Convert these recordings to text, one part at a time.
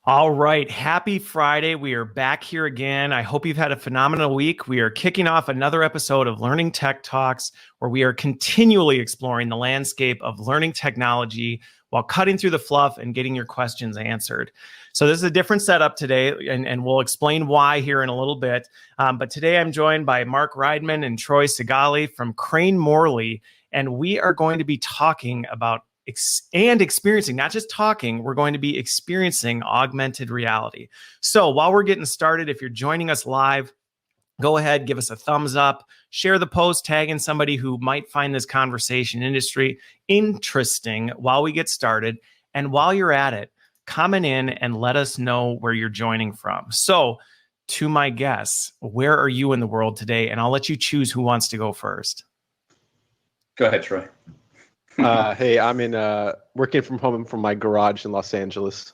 All right. Happy Friday. We are back here again. I hope you've had a phenomenal week. We are kicking off another episode of Learning Tech Talks, where we are continually exploring the landscape of learning technology while cutting through the fluff and getting your questions answered. So this is a different setup today, and we'll explain why here in a little bit. But today I'm joined by Mark Rydman and Troy Segale from CraneMorley, and we are going to be talking about and experiencing, not just talking, we're going to be experiencing augmented reality. So while we're getting started, if you're joining us live, go ahead, give us a thumbs up, share the post, tag in somebody who might find this conversation industry interesting while we get started. And while you're at it, comment in and let us know where you're joining from. So to my guests, where are you in the world today? And I'll let you choose who wants to go first. Go ahead, Troy. Hey, I'm working from home from my garage in Los Angeles.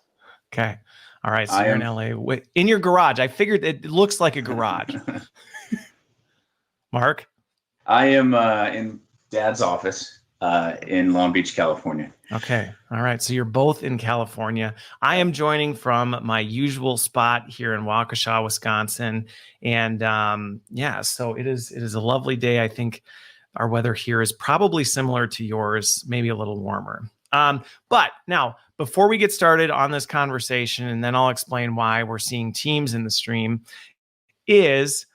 Okay. All right. So you're in LA. In your garage. I figured it looks like a garage. Mark? I am in Dad's office in Long Beach, California. Okay. All right. So you're both in California. I am joining from my usual spot here in Waukesha, Wisconsin. And so it is a lovely day. I think our weather here is probably similar to yours, maybe a little warmer. But now, before we get started on this conversation, and then I'll explain why we're seeing teams in the stream, is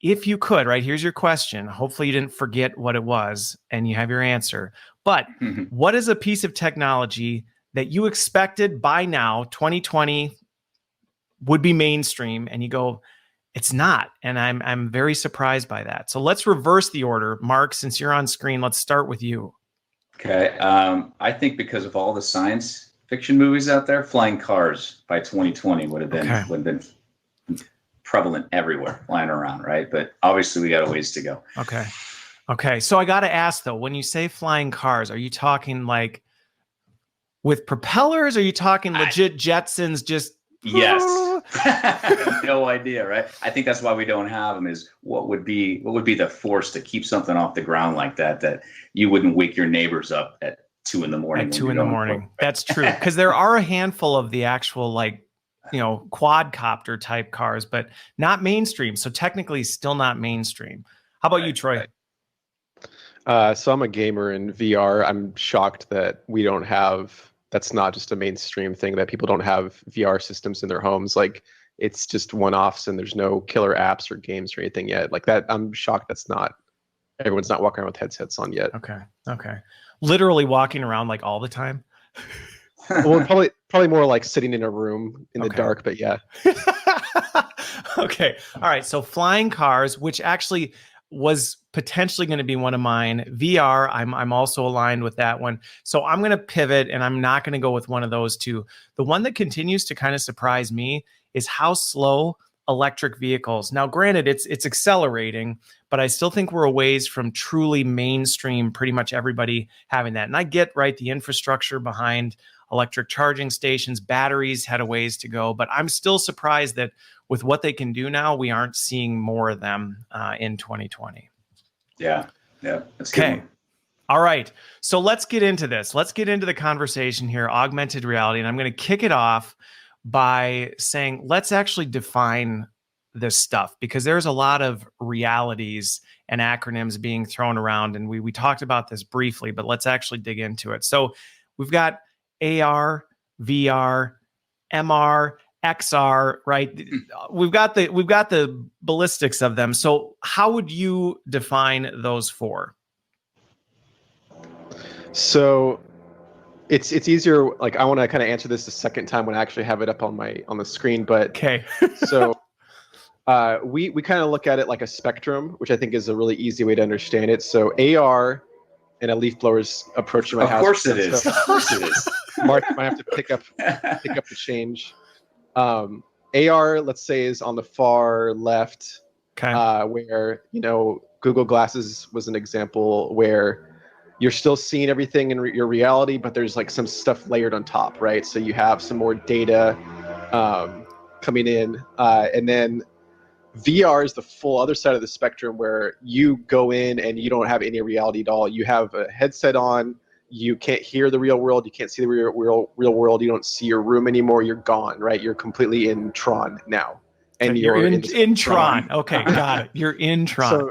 if you could, right, here's your question. Hopefully you didn't forget what it was and you have your answer. But what is a piece of technology that you expected by now, 2020, would be mainstream, and you go, it's not, and I'm very surprised by that. So let's reverse the order. Mark, since you're on screen, let's start with you. Okay. I think because of all the science fiction movies out there, flying cars by 2020 would have been prevalent everywhere, flying around, right? But obviously we got a ways to go. Okay. So I got to ask though, when you say flying cars, are you talking like with propellers? Or are you talking legit Jetsons? Just yes. No idea, right? I think that's why we don't have them. Is what would be the force to keep something off the ground like that you wouldn't wake your neighbors up at 2 a.m. At 2 a.m. That's true, because there are a handful of the actual quadcopter type cars, but not mainstream. So technically, still not mainstream. How about you, Troy? Right. So I'm a gamer in VR. I'm shocked that we don't have. That's not just a mainstream thing, that people don't have VR systems in their homes. Like, it's just one-offs and there's no killer apps or games or anything yet. Like that, I'm shocked everyone's not walking around with headsets on yet. Okay. Literally walking around like all the time? Well, probably more like sitting in a room in the dark, but yeah. Okay. All right. So flying cars, which actually was potentially going to be one of mine. VR, I'm also aligned with that one. So I'm going to pivot, and I'm not going to go with one of those two. The one that continues to kind of surprise me is how slow electric vehicles. Now, granted, it's accelerating, but I still think we're a ways from truly mainstream, pretty much everybody having that. And I get, right, the infrastructure behind electric charging stations, batteries had a ways to go, but I'm still surprised that with what they can do now, we aren't seeing more of them in 2020. Yeah. That's okay. All right. So let's get into this. Let's get into the conversation here, augmented reality. And I'm going to kick it off by saying, let's actually define this stuff, because there's a lot of realities and acronyms being thrown around. And we talked about this briefly, but let's actually dig into it. So we've got AR, VR, MR, XR, right? We've got the ballistics of them. So how would you define those four? So it's easier. Like, I want to kind of answer this the second time when I actually have it up on the screen. But okay. So we kind of look at it like a spectrum, which I think is a really easy way to understand it. So AR, and a leaf blower's approaching my house. Of course it is. Of course it is. Mark might have to pick up the change. AR, let's say, is on the far left, where, Google Glasses was an example where you're still seeing everything in your reality, but there's like some stuff layered on top, right? So you have some more data coming in, and then VR is the full other side of the spectrum, where you go in and you don't have any reality at all. You have a headset on, You can't hear the real world. You can't see the real world. You don't see your room anymore. You're gone, right? You're completely in Tron now. And you're in Tron. Okay, got it. You're in Tron.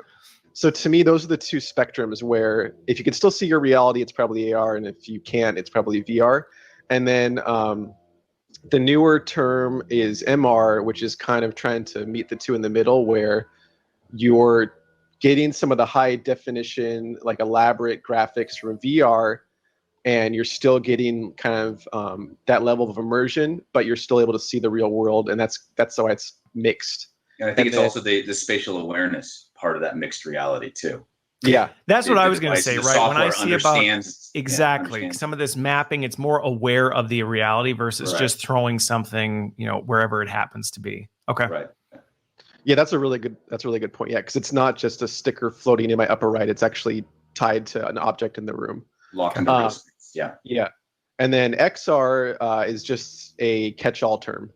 So to me, those are the two spectrums where if you can still see your reality, it's probably AR. And if you can't, it's probably VR. And then the newer term is MR, which is kind of trying to meet the two in the middle, where you're getting some of the high definition, like elaborate graphics from VR, and you're still getting kind of that level of immersion, but you're still able to see the real world, and that's why it's mixed. And I think it's also the spatial awareness part of that mixed reality too. Yeah, that's what I was going to say, right? When I see about exactly some of this mapping, it's more aware of the reality versus just throwing something, wherever it happens to be. Okay. Right. Yeah, that's a really good point. Yeah, because it's not just a sticker floating in my upper right; it's actually tied to an object in the room. Locked into this. Yeah. Yeah, and then XR is just a catch-all term.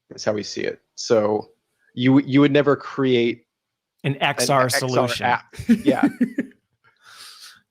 That's how we see it. So you would never create an XR solution. App. Yeah.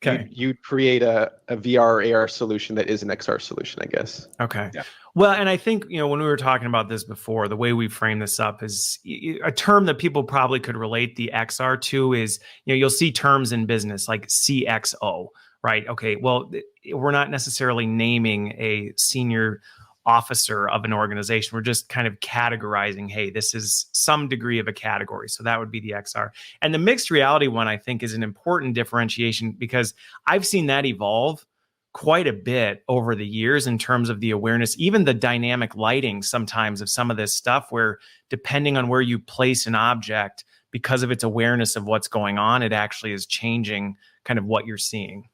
Okay. You'd create a VR AR solution that is an XR solution, I guess. Okay. Yeah. Well, and I think, when we were talking about this before, the way we frame this up is a term that people probably could relate the XR to is, you'll see terms in business like CXO, right? Okay. Well, we're not necessarily naming a senior officer of an organization. We're just kind of categorizing, hey, this is some degree of a category. So that would be the XR. And the mixed reality one, I think, is an important differentiation because I've seen that evolve quite a bit over the years in terms of the awareness, even the dynamic lighting sometimes of some of this stuff, where depending on where you place an object, because of its awareness of what's going on, it actually is changing kind of what you're seeing.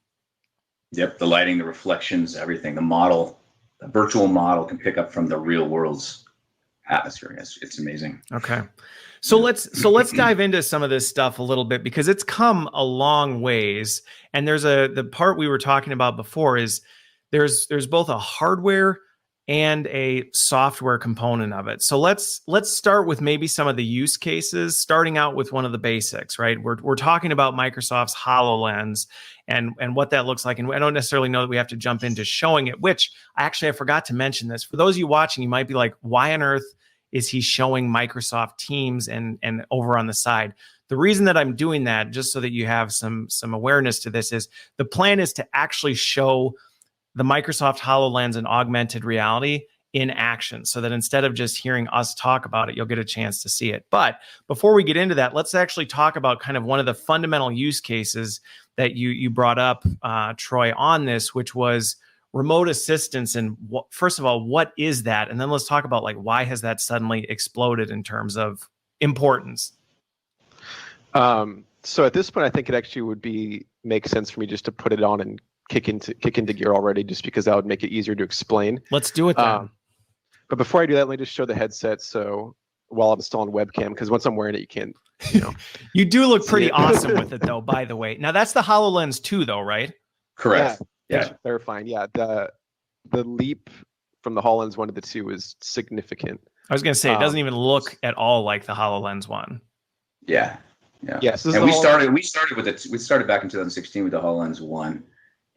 Yep. The lighting, the reflections, everything, the virtual model can pick up from the real world's atmosphere. It's amazing. Okay. So let's dive into some of this stuff a little bit because it's come a long ways. And there's the part we were talking about before is there's both a hardware and a software component of it. So let's start with maybe some of the use cases, starting out with one of the basics, right? We're talking about Microsoft's HoloLens and what that looks like. And I don't necessarily know that we have to jump into showing it, which actually I forgot to mention this. For those of you watching, you might be like, why on earth is he showing Microsoft Teams and over on the side? The reason that I'm doing that, just so that you have some awareness to this, is the plan is to actually show the Microsoft HoloLens and augmented reality in action so that instead of just hearing us talk about it, you'll get a chance to see it. But before we get into that, let's actually talk about kind of one of the fundamental use cases that you brought up, Troy, on this, which was remote assistance. And first of all, what is that? And then let's talk about why has that suddenly exploded in terms of importance? So at this point, I think it actually would make sense for me just to put it on and kick into gear already, just because that would make it easier to explain. Let's do it then. But before I do that, let me just show the headset. So while I'm still on webcam, because once I'm wearing it, you can't. You do look pretty awesome with it, though. By the way, now that's the HoloLens 2, though, right? Correct. Yeah. Clarifying. Yeah. The leap from the HoloLens 1 to the 2 is significant. I was going to say it doesn't even look at all like the HoloLens 1. Yeah. Yeah. Yes. And we started with it. We started back in 2016 with the HoloLens 1.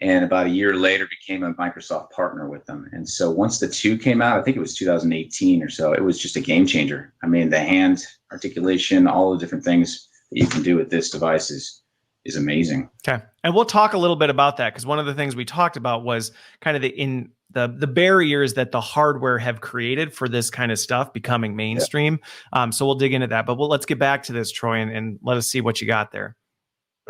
And about a year later became a Microsoft partner with them. And so once the 2 came out, I think it was 2018 or so, it was just a game changer. I mean, the hand articulation, all the different things that you can do with this device is amazing. Okay. And we'll talk a little bit about that because one of the things we talked about was kind of the barriers that the hardware have created for this kind of stuff becoming mainstream. Yeah. So we'll dig into that, but let's get back to this, Troy, and let us see what you got there.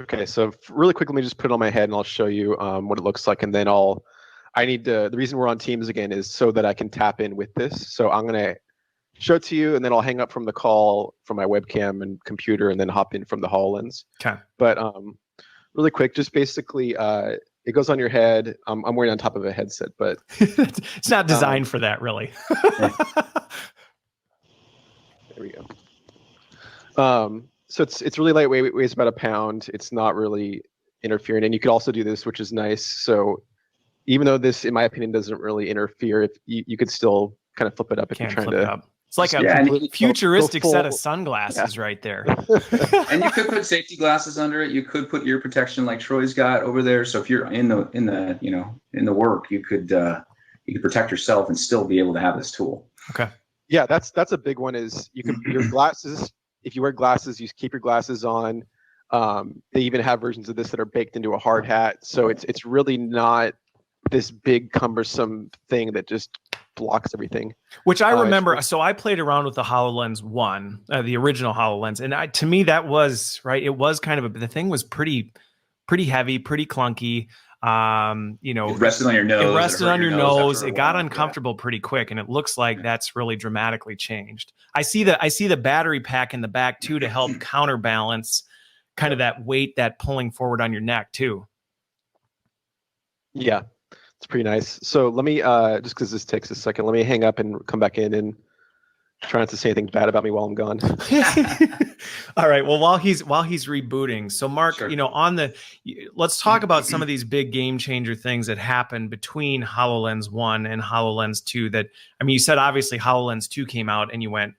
Okay, so really quick, let me just put it on my head and I'll show you what it looks like. And then the reason we're on Teams again is so that I can tap in with this. So I'm going to show it to you and then I'll hang up from the call from my webcam and computer and then hop in from the HoloLens. Okay. But really quick, just basically, it goes on your head. I'm wearing on top of a headset, but it's not designed for that, really. There we go. So it's really lightweight. It weighs about 1 pound. It's not really interfering. And you could also do this, which is nice. So even though this, in my opinion, doesn't really interfere, if you could still kind of flip it up if you're trying to It's like a futuristic set of sunglasses right there. And you could put safety glasses under it. You could put ear protection like Troy's got over there. So if you're in the work, you could protect yourself and still be able to have this tool. Okay. Yeah, that's a big one. Is you can your glasses. If you wear glasses, you keep your glasses on. They even have versions of this that are baked into a hard hat. So it's really not this big cumbersome thing that just blocks everything. Which I remember. So I played around with the HoloLens 1, the original HoloLens, and to me that was right. It was kind of the thing was pretty heavy, pretty clunky. It rested on your nose. It rested on your nose. It got uncomfortable pretty quick, and it looks like that's really dramatically changed. I see the battery pack in the back too to help counterbalance kind of that weight that pulling forward on your neck too. Yeah. It's pretty nice. So let me, just because this takes a second, let me hang up and come back in and try not to say anything bad about me while I'm gone. All right. Well, while he's rebooting, so Mark, sure. Let's talk about some of these big game changer things that happened between HoloLens 1 and HoloLens 2. You said obviously HoloLens 2 came out and you went,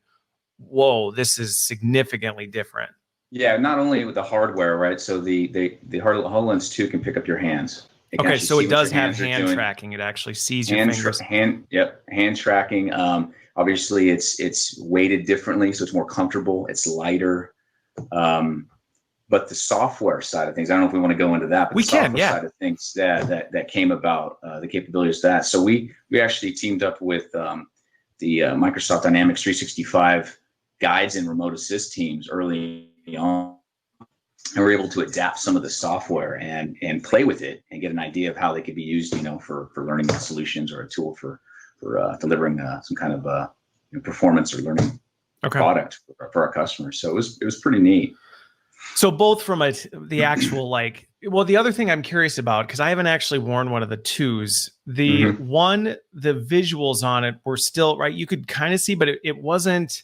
whoa, this is significantly different. Yeah, not only with the hardware, right? So the HoloLens 2 can pick up your hands. Okay, so it does have hand tracking. It actually sees your fingers. Hand tracking. Obviously, it's weighted differently, so it's more comfortable. It's lighter. But the software side of things, I don't know if we want to go into that. But the software side of things that came about, the capabilities of that. So we actually teamed up with the Microsoft Dynamics 365 guides and remote assist teams early on. And we're able to adapt some of the software and play with it and get an idea of how they could be used, for learning solutions or a tool for delivering some kind of performance or learning product for our customers. So it was pretty neat. So both from the actual the other thing I'm curious about, because I haven't actually worn one of the 2s. The one, the visuals on it were still right. You could kind of see, but it wasn't.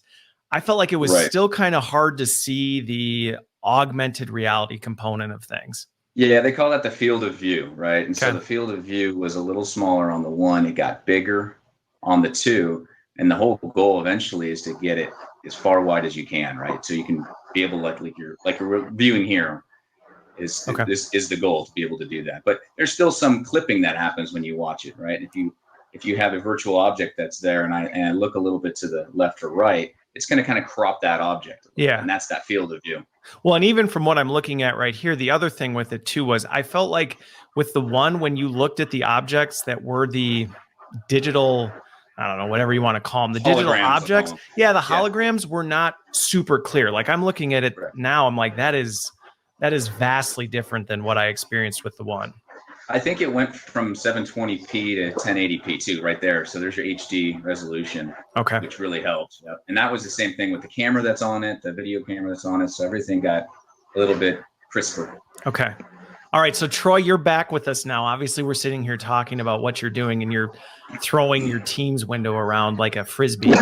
I felt like it was still kind of hard to see the augmented reality component of things. Yeah, they call that the field of view, right? And so the field of view was a little smaller on the 1. It got bigger on the 2. And the whole goal eventually is to get it as far wide as you can, right? So you can be able like you're viewing here is the goal, to be able to do that. But there's still some clipping that happens when you watch it, right? If you have a virtual object that's there and I look a little bit to the left or right, it's going to kind of crop that object. Yeah. And that's that field of view. Well, and even from what I'm looking at right here, the other thing with it too was I felt like with the 1, when you looked at the objects that were the digital, I don't know, whatever you want to call them, the digital objects. Yeah, the holograms were not super clear. Like I'm looking at it now, I'm like, that is vastly different than what I experienced with the 1. I think it went from 720p to 1080p too, right there. So there's your HD resolution, which really helps. Yep. And that was the same thing with the camera that's on it, the video camera that's on it. So everything got a little bit crisper. Okay. All right. So Troy, you're back with us now. Obviously, we're sitting here talking about what you're doing, and you're throwing your Teams window around like a Frisbee.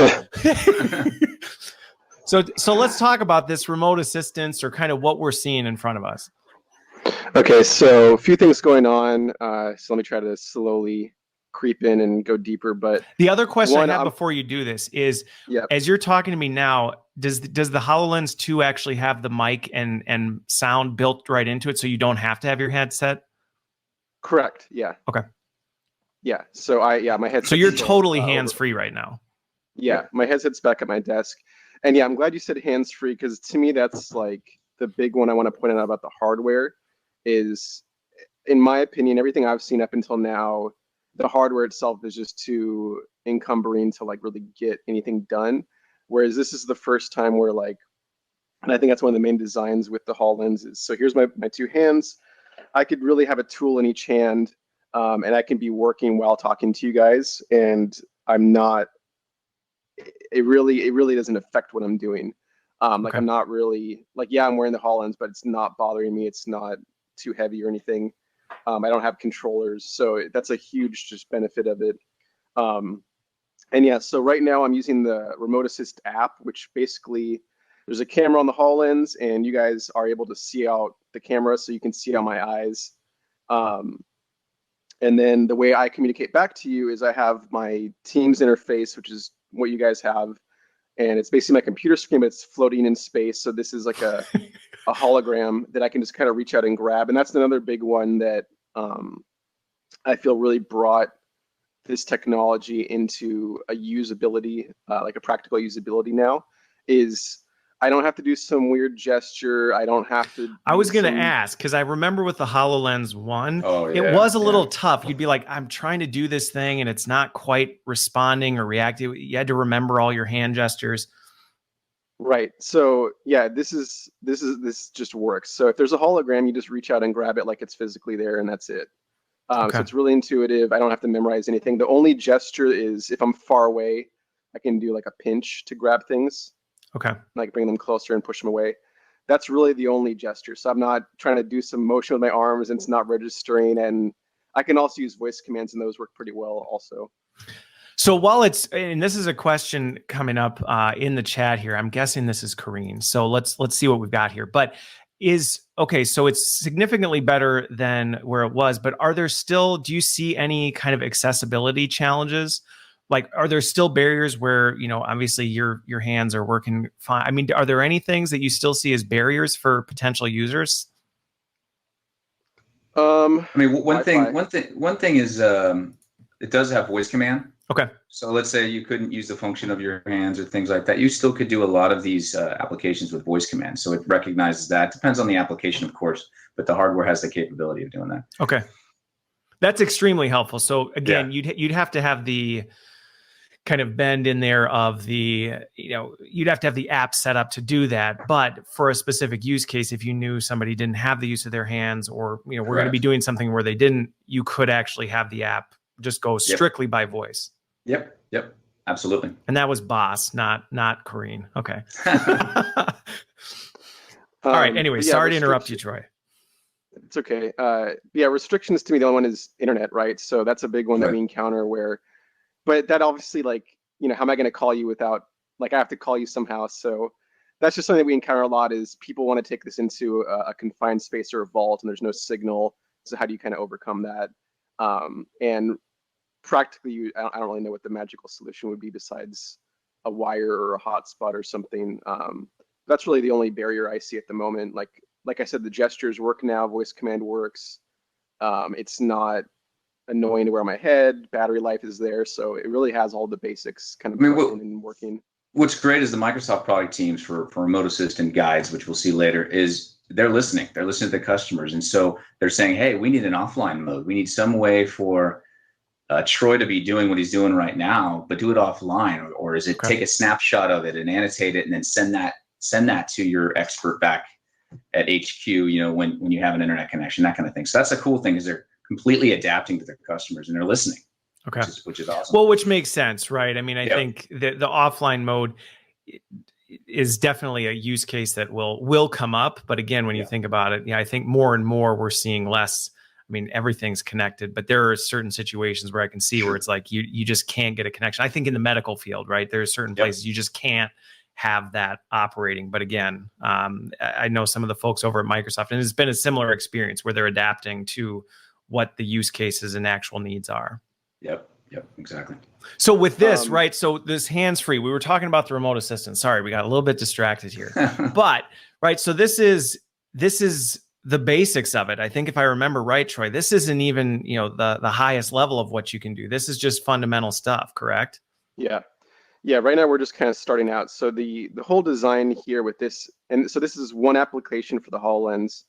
So let's talk about this remote assistance, or kind of what we're seeing in front of us. Okay, so a few things going on. So let me try to slowly creep in and go deeper. But the other question I have before you do this is, as you're talking to me now, does the HoloLens 2 actually have the mic and sound built right into it, so you don't have to have your headset? Correct. Yeah. Okay. Yeah. So my headset. So you're totally hands-free right now. Yeah, my headset's back at my desk, and I'm glad you said hands-free, because to me that's like the big one I want to point out about the hardware. Is, in my opinion, everything I've seen up until now, the hardware itself is just too encumbering to really get anything done. Whereas this is the first time where and I think that's one of the main designs with the HoloLens is, so here's my 2 hands. I could really have a tool in each hand, and I can be working while talking to you guys, and I'm not. It really doesn't affect what I'm doing. I'm not really I'm wearing the HoloLens, but it's not bothering me. It's not too heavy or anything. I don't have controllers, so that's a huge just benefit of it. So right now I'm using the Remote Assist app, which basically there's a camera on the HoloLens, and you guys are able to see out the camera, so you can see out my eyes. And then the way I communicate back to you is I have my Teams interface, which is what you guys have. and it's basically my computer screen, but it's floating in space. So this is like a hologram that I can just kind of reach out and grab. And that's another big one that I feel really brought this technology into a usability, like a practical usability now, is I don't have to do some weird gesture. I don't have to. I was going to ask, because I remember with the HoloLens 1, yeah, it was a little tough. You'd be like, I'm trying to do this thing and it's not quite responding or reacting. You had to remember all your hand gestures. Right. So yeah, this just works. So if there's a hologram, you just reach out and grab it like it's physically there, and that's it. So it's really intuitive. I don't have to memorize anything. The only gesture is if I'm far away, I can do like a pinch to grab things. Okay. Like bring them closer and push them away. That's really the only gesture. So I'm not trying to do some motion with my arms, and it's not registering. And I can also use voice commands, and those work pretty well also. So while and this is a question coming up in the chat here, I'm guessing this is Kareen. So let's see what we've got here. But so it's significantly better than where it was, but do you see any kind of accessibility challenges? Like, are there still barriers where, obviously your hands are working fine? I mean, are there any things that you still see as barriers for potential users? I mean, one thing is it does have voice command. Okay. So let's say you couldn't use the function of your hands or things like that. You still could do a lot of these applications with voice commands. So it recognizes that. Depends on the application, of course, but the hardware has the capability of doing that. Okay. That's extremely helpful. So again, you'd have to have the kind of bend in there of the, you'd have to have the app set up to do that. But for a specific use case, if you knew somebody didn't have the use of their hands, or, we're going to be doing something where they didn't, you could actually have the app just go strictly by voice. Yep. Absolutely. And that was Boss, not Kareen. Okay. All right. Anyway, sorry to interrupt you, Troy. It's okay. Restrictions to me, the only one is internet, right? So that's a big one that we encounter but that obviously, like, how am I going to call you without, like, I have to call you somehow. So that's just something that we encounter a lot, is people want to take this into a confined space or a vault, and there's no signal. So how do you kind of overcome that? And practically, I don't really know what the magical solution would be besides a wire or a hotspot or something. That's really the only barrier I see at the moment. Like I said, the gestures work now, voice command works. It's not annoying to wear on my head. Battery life is there, so it really has all the basics kind of and working. What's great is the Microsoft product teams for remote assistant guides, which we'll see later, is they're listening. They're listening to the customers, and so they're saying, "Hey, we need an offline mode. We need some way for Troy to be doing what he's doing right now, but do it offline, or is it take a snapshot of it and annotate it, and then send that to your expert back at HQ, when you have an internet connection, that kind of thing." So that's a cool thing, is they're completely adapting to their customers and they're listening. Okay. Which is awesome. Well, which makes sense, right? I mean, I think the offline mode is definitely a use case that will come up. But again, when you think about it, I think more and more we're seeing less. I mean, everything's connected, but there are certain situations where I can see where it's like you just can't get a connection. I think in the medical field, right? There's certain places you just can't have that operating. But again, I know some of the folks over at Microsoft, and it's been a similar experience where they're adapting to what the use cases and actual needs are. Yep, exactly. So with this, right, so this hands-free, we were talking about the remote assistant. Sorry, we got a little bit distracted here. But, right, so this is the basics of it. I think if I remember right, Troy, this isn't even, the highest level of what you can do. This is just fundamental stuff, correct? Yeah. Right now we're just kind of starting out. So the whole design here with this, and so this is one application for the HoloLens,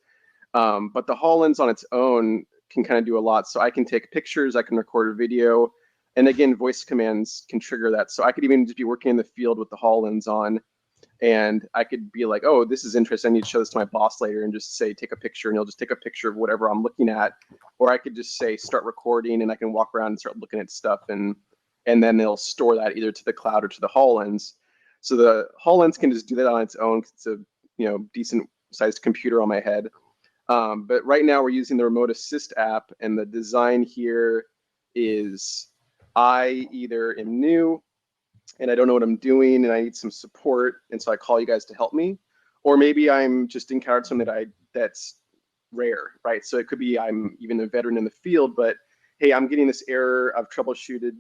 but the HoloLens on its own can kind of do a lot. So I can take pictures, I can record a video, and again, voice commands can trigger that. So I could even just be working in the field with the HoloLens on, and I could be like, oh, this is interesting. I need to show this to my boss later, and just say, take a picture, and he'll just take a picture of whatever I'm looking at. Or I could just say, start recording, and I can walk around and start looking at stuff, and then they'll store that either to the cloud or to the HoloLens. So the HoloLens can just do that on its own. It's a decent sized computer on my head. But right now we're using the Remote Assist app, and the design here is I either am new and I don't know what I'm doing and I need some support, and so I call you guys to help me, or maybe I'm just encountered something that's rare, right? So it could be I'm even a veteran in the field, but hey, I'm getting this error. I've troubleshooted.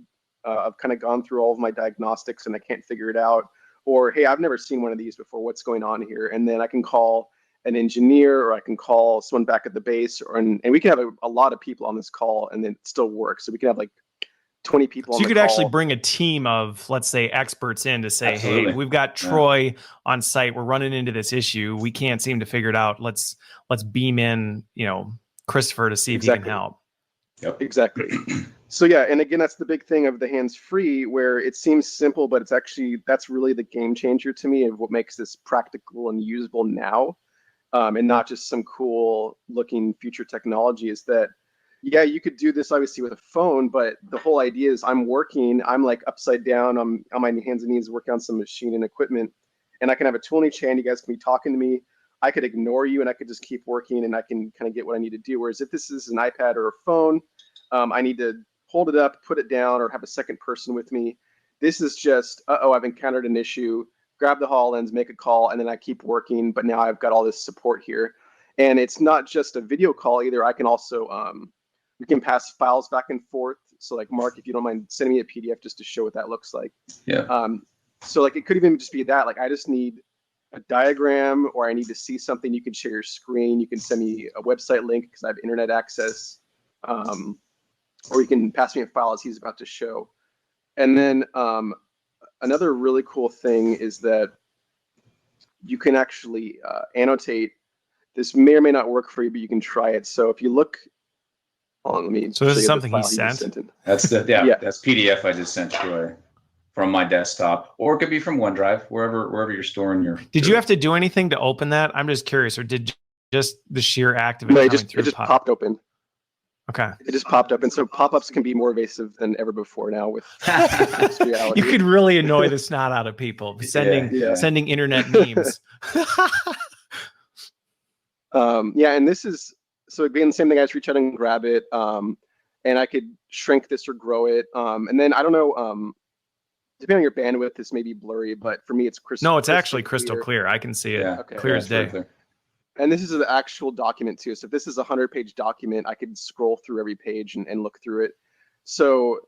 I've kind of gone through all of my diagnostics and I can't figure it out. or hey, I've never seen one of these before. What's going on here? And then I can call an engineer, or I can call someone back at the base, and we can have a lot of people on this call, and then it still works. So we can have like 20 people. So you could actually bring a team of, let's say, experts in to say, Absolutely. hey, we've got Troy on site. We're running into this issue. We can't seem to figure it out. Let's beam in, Christopher to see if he can help. Yep. Exactly. So yeah, and again, that's the big thing of the hands-free, where it seems simple, but it's actually, that's really the game changer to me of what makes this practical and usable now, and not just some cool looking future technology. Is that, yeah, you could do this obviously with a phone, but the whole idea is I'm like upside down, I'm on my hands and knees working on some machine and equipment, and I can have a tool in each hand. You guys can be talking to me. I could ignore you and I could just keep working, and I can kind of get what I need to do. Whereas if this is an iPad or a phone, I need to hold it up, put it down, or have a second person with me. This is just, I've encountered an issue, grab the HoloLens, make a call, and then I keep working. But now I've got all this support here. And it's not just a video call either. I can also, we can pass files back and forth. So like, Mark, if you don't mind sending me a PDF just to show what that looks like. Yeah. So like, it could even just be that, like, I just need a diagram, or I need to see something. You can share your screen. You can send me a website link because I have internet access. Or you can pass me a file as he's about to show. And then another really cool thing is that you can actually annotate. This may or may not work for you, but you can try it. So if you look on, let me. So this is something he sent? That's that's PDF I just sent Troy from my desktop, or it could be from OneDrive, wherever you're storing your. Did you have to do anything to open that? I'm just curious, or did just the sheer act of it coming through? It just popped open. Okay. It just popped up, and so pop-ups can be more evasive than ever before now with reality. You could really annoy the snot out of people sending internet memes. And this is, so again, the same thing. I just reach out and grab it, and I could shrink this or grow it, and then I don't know. Depending on your bandwidth, this may be blurry, but for me, it's crystal. No, it's actually crystal clear. I can see it clear as day. Clear. And this is the actual document too. So if this is a 100-page document, I could scroll through every page and look through it. So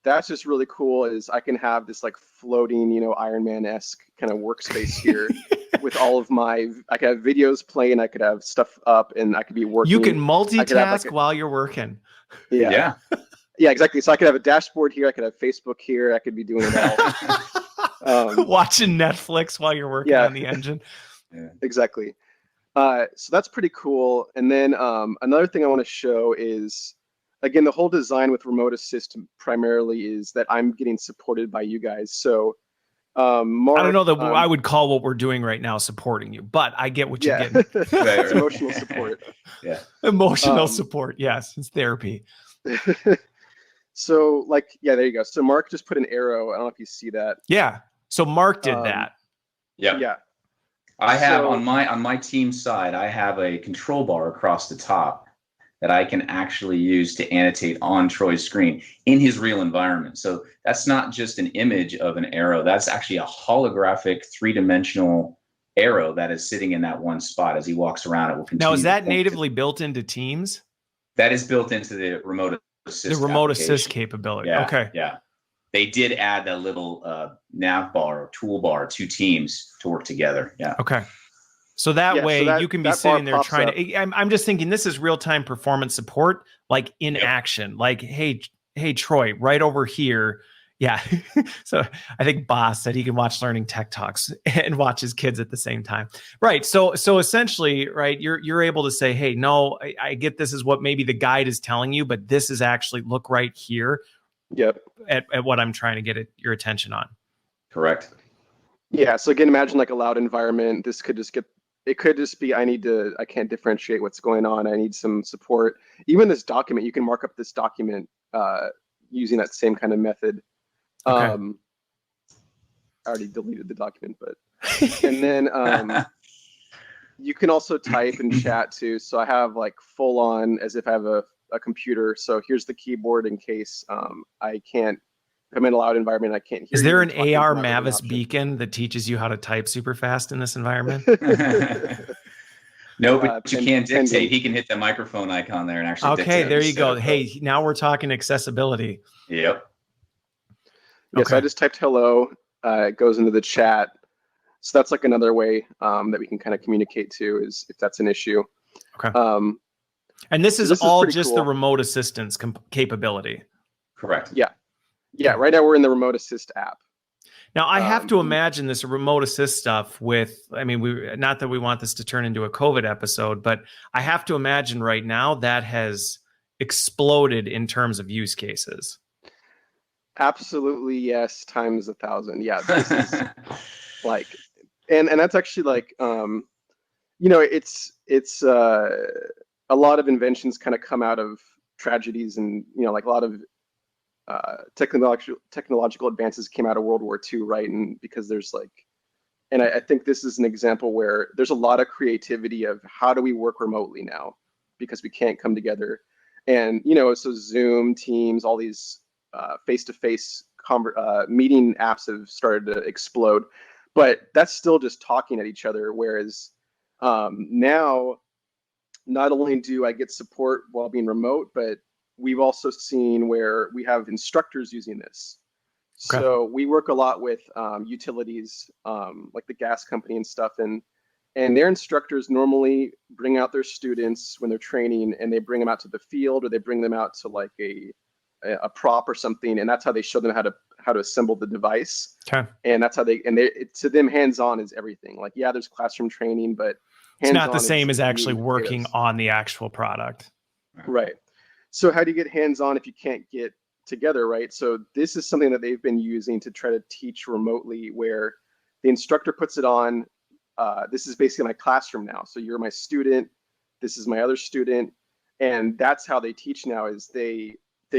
that's just really cool, is I can have this like floating, Iron Man-esque kind of workspace here with all of I could have videos playing, I could have stuff up, and I could be working. You can multitask while you're working. Yeah. Yeah, exactly. So I could have a dashboard here. I could have Facebook here. I could be doing it all. Watching Netflix while you're working on the engine. Yeah. Exactly. So that's pretty cool. And then another thing I want to show is, again, the whole design with Remote Assist primarily is that I'm getting supported by you guys. So Mark, I don't know that I would call what we're doing right now supporting you, but I get what you're getting. It's emotional support. Yeah. Emotional support. Yes, it's therapy. So there you go. So Mark just put an arrow. I don't know if you see that. Yeah. So Mark did that. Yeah. I have on my team side, I have a control bar across the top that I can actually use to annotate on Troy's screen in his real environment. So that's not just an image of an arrow. That's actually a holographic 3-dimensional arrow that is sitting in that one spot as he walks around. It will continue. Now, is that natively built into Teams? That is built into the Remote Assist. The Remote Assist capability. Yeah, okay. Yeah. They did add that little nav bar or toolbar to Teams to work together. Yeah. Okay. So that way you can be sitting there trying to. I'm just thinking this is real-time performance support, like in action. Like, hey, Troy, right over here. Yeah. So I think Boss said he can watch Learning Tech Talks and watch his kids at the same time. Right. So essentially, right, you're able to say, hey, no, I get this is what maybe the guide is telling you, but this is actually look right here. Yep. At what I'm trying to get your attention on. Correct. Yeah. So again, imagine like a loud environment. This could just be, I can't differentiate what's going on. I need some support. Even this document, you can mark up this document using that same kind of method. Okay. I already deleted the document, but, and then you can also type and chat too. So I have like full on as if I have a computer. So here's the keyboard in case I can't, if I'm in a loud environment, I can't hear. Is there an AR Mavis beacon that teaches you how to type super fast in this environment? No, but you can dictate. He can hit the microphone icon there and actually dictate. Okay, there you go. Hey, now we're talking accessibility. Yep. Yeah, so I just typed hello, It goes into the chat. So that's like another way that we can kind of communicate to, is if that's an issue. Okay. And this is all just the remote assistance capability. Correct. Yeah. Yeah. Right now we're in the remote assist app. Now I have to imagine this remote assist stuff with, I mean, not that we want this to turn into a COVID episode, but I have to imagine right now that has exploded in terms of use cases. Absolutely. Yes. Times 1,000. Yeah. This is like, and that's actually like, it's a lot of inventions kind of come out of tragedies, and, like a lot of technological advances came out of World War II, right? And because there's like, and I think this is an example where there's a lot of creativity of how do we work remotely now, because we can't come together. And, so Zoom, Teams, all these face-to-face meeting apps have started to explode, but that's still just talking at each other. Whereas now, not only do I get support while being remote, but we've also seen where we have instructors using this. Okay. So we work a lot with utilities, like the gas company and stuff, and their instructors normally bring out their students when they're training, and they bring them out to the field, or they bring them out to like a prop or something, and that's how they show them how to assemble the device. Okay. And that's how to them, hands-on is everything. Like, yeah, there's classroom training, but it's not the same as actually working on the actual product. Right. So how do you get hands-on if you can't get together, right? So this is something that they've been using to try to teach remotely, where the instructor puts it on. This is basically my classroom now. So you're my student. This is my other student. And that's how they teach now, is they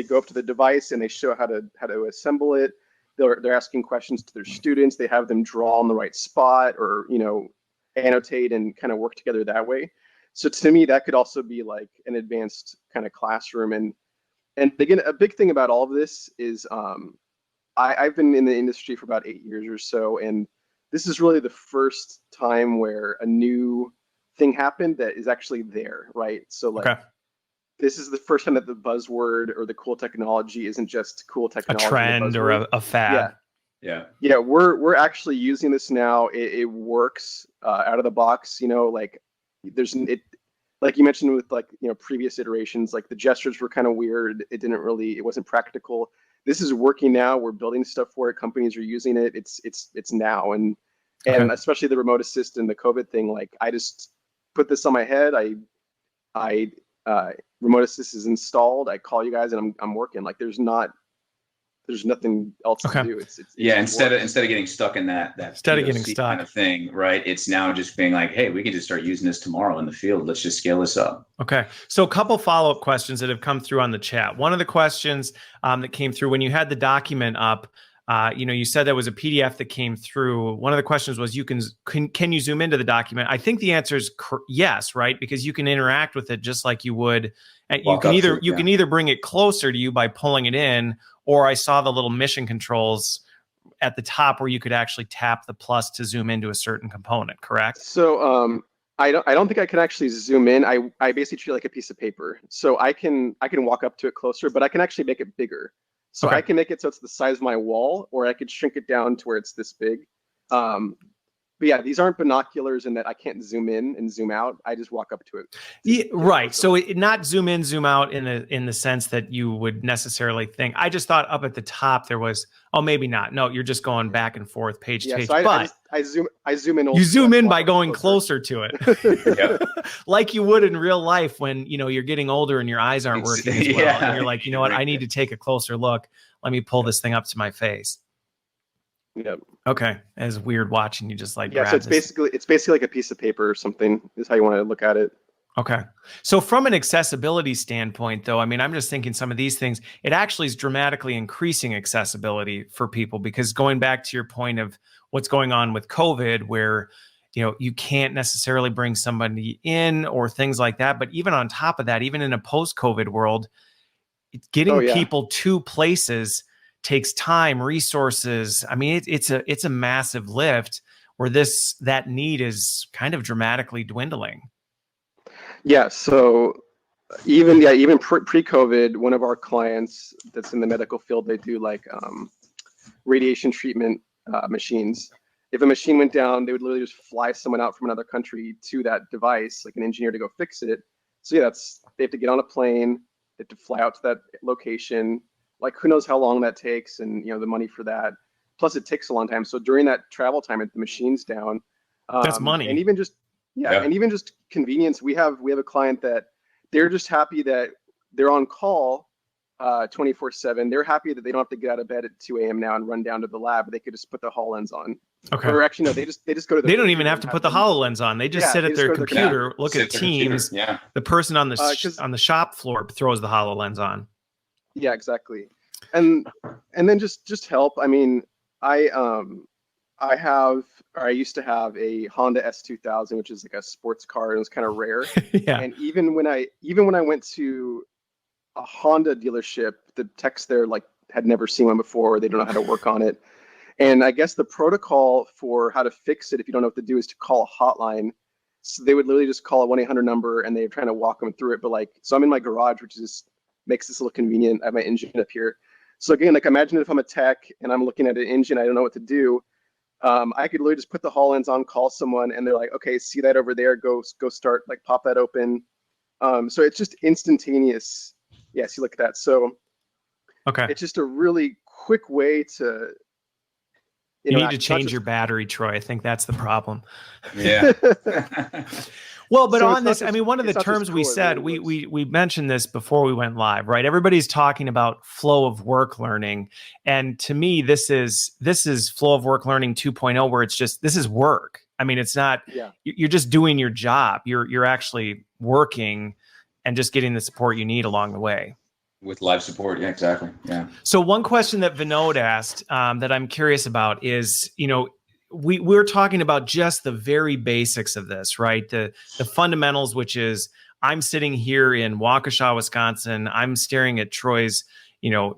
go up to the device and they show how to assemble it. They're asking questions to their students. They have them draw in the right spot, or, annotate and kind of work together that way. So to me, that could also be like an advanced kind of classroom. And again, a big thing about all of this is I've been in the industry for about 8 years or so, and this is really the first time where a new thing happened that is actually there, right? So like, this is the first time that the buzzword or the cool technology isn't just cool technology, a trend or a fad. Yeah. We're actually using this now. It works out of the box. Like like you mentioned with like previous iterations, like the gestures were kind of weird. It wasn't practical. This is working now. We're building stuff for it. Companies are using it. It's now, and especially the remote assist and the COVID thing. Like, I just put this on my head. I remote assist is installed. I call you guys and I'm working. Like, there's nothing else to do. It's instead of getting stuck in that kind of thing, right? It's now just being like, hey, we can just start using this tomorrow in the field. Let's just scale this up. Okay. So a couple follow-up questions that have come through on the chat. One of the questions that came through when you had the document up, you said there was a PDF that came through. One of the questions was, can you zoom into the document? I think the answer is yes, right? Because you can interact with it just like you would. And you can either bring it closer to you by pulling it in, or I saw the little mission controls at the top where you could actually tap the plus to zoom into a certain component, correct? So I don't think I can actually zoom in. I basically treat it like a piece of paper. So I can walk up to it closer, but I can actually make it bigger. So I can make it so it's the size of my wall, or I could shrink it down to where it's this big. But yeah, these aren't binoculars in that I can't zoom in and zoom out. I just walk up to it. Yeah, right. So not zoom in, zoom out in the sense that you would necessarily think. I just thought up at the top there was, oh, maybe not. No, you're just going back and forth, page to page. So I zoom in. You zoom in by going closer to it, like you would in real life when you're getting older and your eyes aren't working as well. And you're like, you know what? I need to take a closer look. Let me pull this thing up to my face. Yep. Okay. It's weird watching you just like. Yeah. So it's basically like a piece of paper or something is how you want to look at it. Okay. So from an accessibility standpoint, though, I mean, I'm just thinking some of these things, it actually is dramatically increasing accessibility for people, because going back to your point of what's going on with COVID, where, you can't necessarily bring somebody in or things like that. But even on top of that, even in a post-COVID world, getting people to places takes time, resources. I mean, it's a massive lift where that need is kind of dramatically dwindling. Yeah. So even pre-COVID, one of our clients that's in the medical field, they do like radiation treatment machines. If a machine went down, they would literally just fly someone out from another country to that device, like an engineer, to go fix it. So yeah, they have to get on a plane, they have to fly out to that location. Like, who knows how long that takes, and the money for that. Plus, it takes a long time. So during that travel time, if the machine's down, that's money. And even just and even just convenience. We have a client that they're just happy that they're on call 24/7. They're happy that they don't have to get out of bed at 2 a.m. now and run down to the lab. They could just put the HoloLens on. Okay. Or actually, no, they just go to. They don't even have to put the HoloLens on. They just sit at their computer, look at Teams. Yeah. The person on the shop floor throws the HoloLens on. Yeah, exactly. And then just help. I mean, I used to have a Honda S2000, which is like a sports car. It was kind of rare. Yeah. And even when I went to a Honda dealership, the techs there had never seen one before. They don't know how to work on it. And I guess the protocol for how to fix it, if you don't know what to do, is to call a hotline. So they would literally just call a 1-800 number, and they're trying to walk them through it. But so I'm in my garage, which makes this a little convenient. I have my engine up here. So again, imagine if I'm a tech and I'm looking at an engine, I don't know what to do. I could literally just put the HoloLens on, call someone, and they're like, okay, see that over there, go start, pop that open. So it's just instantaneous. Yes, you look at that. So okay, it's just a really quick way to. You need to change your battery, Troy. I think that's the problem. Yeah. Well, but on this, I mean, one of the terms we said, we mentioned this before we went live, right? Everybody's talking about flow of work learning. And to me, this is flow of work learning 2.0, where it's just, this is work. I mean, it's not, you're just doing your job. You're actually working and just getting the support you need along the way. With live support. Yeah, exactly. Yeah. So one question that Vinod asked that I'm curious about is, we're talking about just the very basics of this, right? The fundamentals, which is I'm sitting here in Waukesha, Wisconsin. I'm staring at Troy's,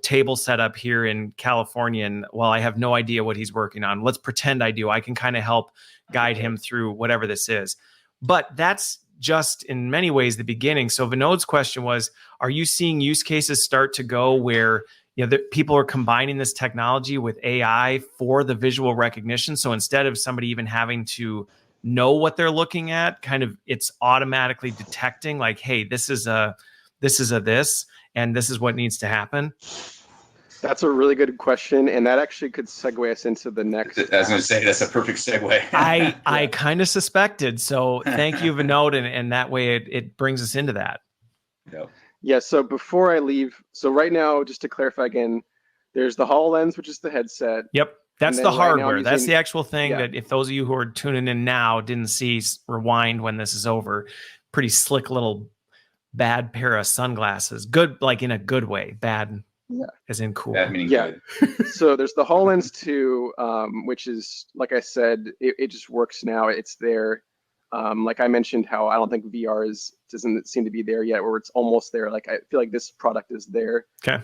table setup here in California. And while I have no idea what he's working on, let's pretend I do. I can kind of help guide him through whatever this is. But that's just in many ways the beginning. So Vinod's question was, are you seeing use cases start to go where people are combining this technology with AI for the visual recognition? So instead of somebody even having to know what they're looking at, kind of it's automatically detecting like, hey, this is this, and this is what needs to happen. That's a really good question, and that actually could segue us into the next. I was going to say that's a perfect segue. I kind of suspected. So thank you, Vinod, and that way it brings us into that. Yep. Yeah. So before I leave, so right now, just to clarify again, there's the HoloLens, which is the headset. Yep, that's the hardware. That's the actual thing Yeah. that if those of you who are tuning in now didn't see, rewind when this is over. Pretty slick little bad pair of sunglasses. Good, like in a good way. Bad. Yeah. As in cool. That meaning Yeah. good. So there's the HoloLens 2, which is, like I said, it just works now. It's there. Like I mentioned, how I don't think VR doesn't seem to be there yet, where it's almost there. Like I feel like this product is there. Okay.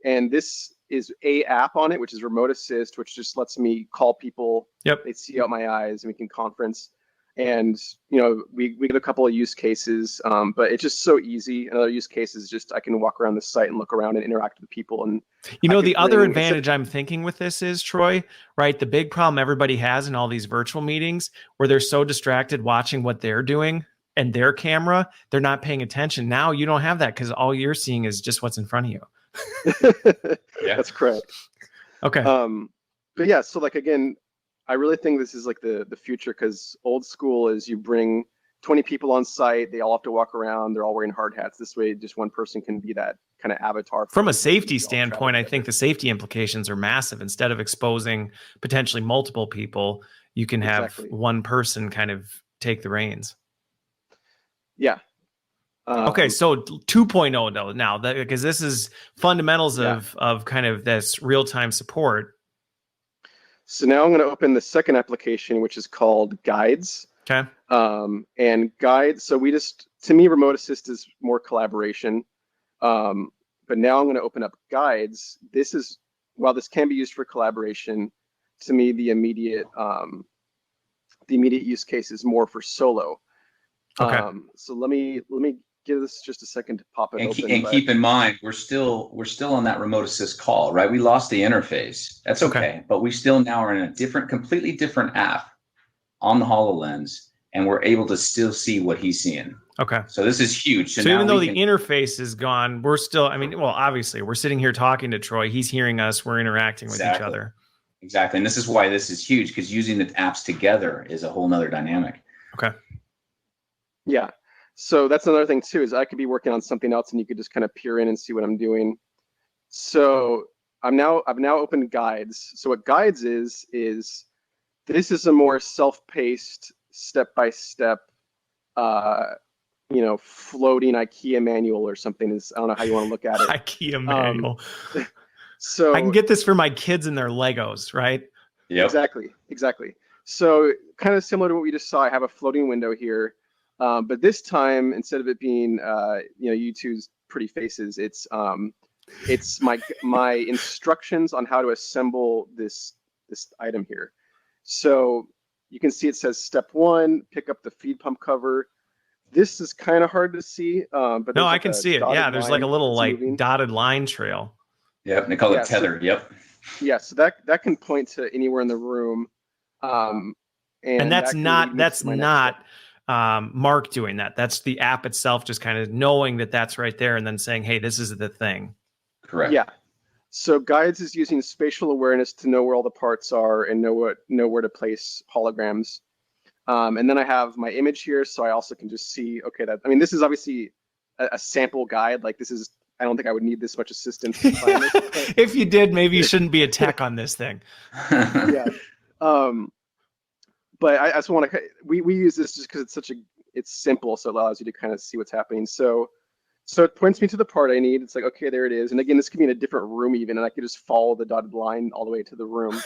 And this is a app on it, which is Remote Assist, which just lets me call people. Yep. They see out my eyes, and we can conference. And we get a couple of use cases, but it's just so easy. Another use case is just I can walk around the site and look around and interact with people. And the other advantage I'm thinking with this is, Troy, right? The big problem everybody has in all these virtual meetings where they're so distracted watching what they're doing and their camera, they're not paying attention. Now you don't have that because all you're seeing is just what's in front of you. Yeah, that's correct. Okay. But yeah, so again, I really think this is the future, because old school is you bring 20 people on site, they all have to walk around, they're all wearing hard hats. This way, just one person can be that kind of avatar. From a safety standpoint, I think the safety implications are massive. Instead of exposing potentially multiple people, you can have one person kind of take the reins. Yeah. Okay, so 2.0 though now, because this is fundamentals of kind of this real-time support. So now I'm going to open the second application, which is called Guides. Okay. And Guides, so to me, Remote Assist is more collaboration. But now I'm going to open up Guides. While this can be used for collaboration, to me, the immediate use case is more for solo. Okay. So let me give this just a second to pop it open. And keep in mind, we're still on that remote assist call, right? We lost the interface. That's okay. But we still now are in a completely different app on the HoloLens, and we're able to still see what he's seeing. Okay. So this is huge. So even though the interface is gone, we're still, I mean, well, obviously we're sitting here talking to Troy. He's hearing us. We're interacting with each other. Exactly. And this is why this is huge, because using the apps together is a whole nother dynamic. Okay. Yeah. So that's another thing too, is I could be working on something else and you could just kind of peer in and see what I'm doing. So I've now opened guides. So what guides is this is a more self-paced, step-by-step, floating IKEA manual or something. I don't know how you want to look at it. IKEA manual. So I can get this for my kids and their Legos, right? Yeah. Exactly. So kind of similar to what we just saw, I have a floating window here. But this time, instead of it being, U2's pretty faces, it's my instructions on how to assemble this item here. So you can see it says step 1, pick up the feed pump cover. This is kind of hard to see, but no, I can see it. Yeah, there's like a little dotted line trail. Yep, and they call it tether. Yep. Yeah, so that can point to anywhere in the room. And that's not Mark doing that. That's the app itself just kind of knowing that that's right there and then saying, hey, this is the thing. Correct. Yeah. So guides is using spatial awareness to know where all the parts are and know where to place holograms. And then I have my image here, so I also can just see, okay, this is obviously a sample guide. Like I don't think I would need this much assistance to find this. If you did, maybe you shouldn't be a tech on this thing. Yeah. But I just want to, we use this just because it's simple, so it allows you to kind of see what's happening. So it points me to the part I need. It's like, okay, there it is. And again, this could be in a different room even, and I could just follow the dotted line all the way to the room.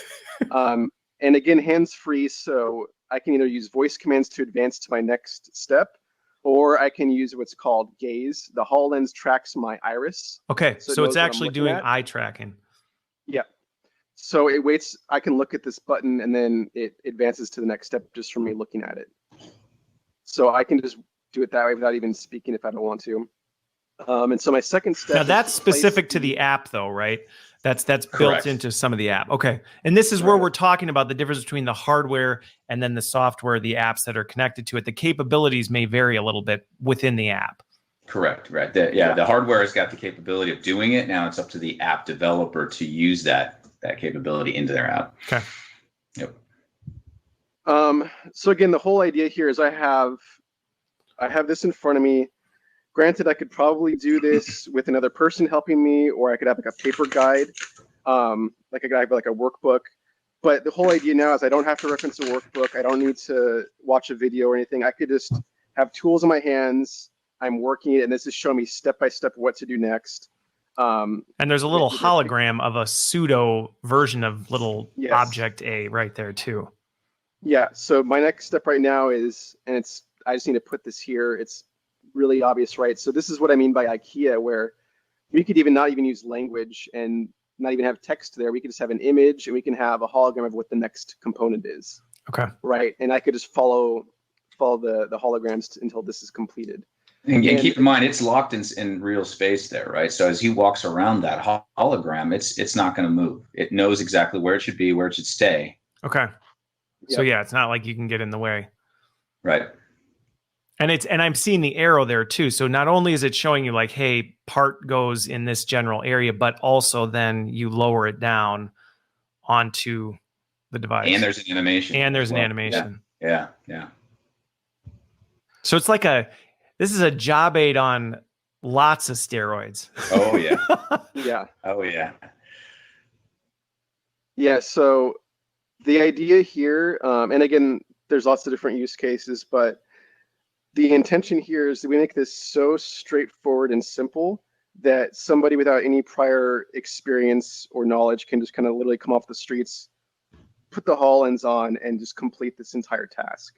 And again, hands-free, so I can either use voice commands to advance to my next step, or I can use what's called gaze. The HoloLens tracks my iris. Okay, so it's actually doing eye tracking. Yeah. So it waits, I can look at this button and then it advances to the next step just from me looking at it. So I can just do it that way without even speaking if I don't want to. And so my second step. Now that's specific to the app though, right? That's built into some of the app. Okay. And this is where we're talking about the difference between the hardware and then the software, the apps that are connected to it. The capabilities may vary a little bit within the app. Correct. Right. The hardware has got the capability of doing it. Now it's up to the app developer to use that capability into their app. Okay. Yep. So again, the whole idea here is I have this in front of me. Granted, I could probably do this with another person helping me, or I could have like a paper guide, like a workbook. But the whole idea now is I don't have to reference a workbook. I don't need to watch a video or anything. I could just have tools in my hands. I'm working, and this is showing me step by step what to do next. And there's a little hologram of a pseudo version of little object A right there too. Yeah. So my next step right now is, and I just need to put this here. It's really obvious, right? So this is what I mean by IKEA, where we could not even use language and not even have text there. We could just have an image, and we can have a hologram of what the next component is. Okay. Right. And I could just follow the holograms until this is completed. And keep in mind, it's locked in real space there, right? So as he walks around that hologram, it's not going to move. It knows exactly where it should be, where it should stay. Okay. So yeah, it's not like you can get in the way. Right. And I'm seeing the arrow there too. So not only is it showing you like, hey, part goes in this general area, but also then you lower it down onto the device. And there's an animation. An animation. Yeah. So it's like this is a job aid on lots of steroids. Oh yeah. Yeah. Oh yeah. Yeah. So the idea here, and again, there's lots of different use cases, but the intention here is that we make this so straightforward and simple that somebody without any prior experience or knowledge can just kind of literally come off the streets, put the HoloLens on, and just complete this entire task.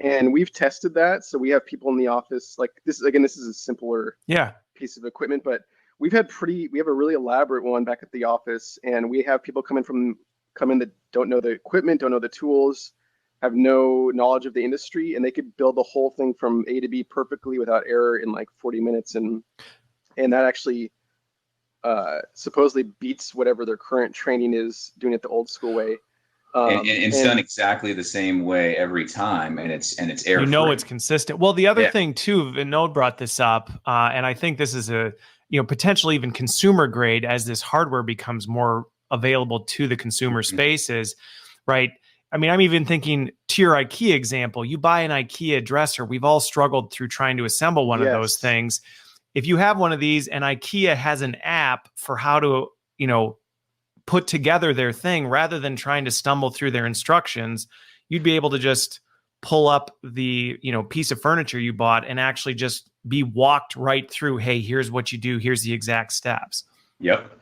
And we've tested that. So we have people in the office, like this is a simpler piece of equipment, but we have a really elaborate one back at the office, and we have people come in that don't know the equipment, don't know the tools. have no knowledge of the industry, and they could build the whole thing from A to B perfectly without error in like 40 minutes. And that actually supposedly beats whatever their current training is doing it the old school way. And it's done exactly the same way every time, and it's error free. It's consistent. Well, the other thing too, Vinod brought this up, and I think this is a potentially even consumer grade as this hardware becomes more available to the consumer spaces, right? I mean, I'm even thinking to your IKEA example. You buy an IKEA dresser. We've all struggled through trying to assemble one of those things. If you have one of these, and IKEA has an app for how to put together their thing, rather than trying to stumble through their instructions, you'd be able to just pull up the piece of furniture you bought and actually just be walked right through. Hey, here's what you do. Here's the exact steps. Yep.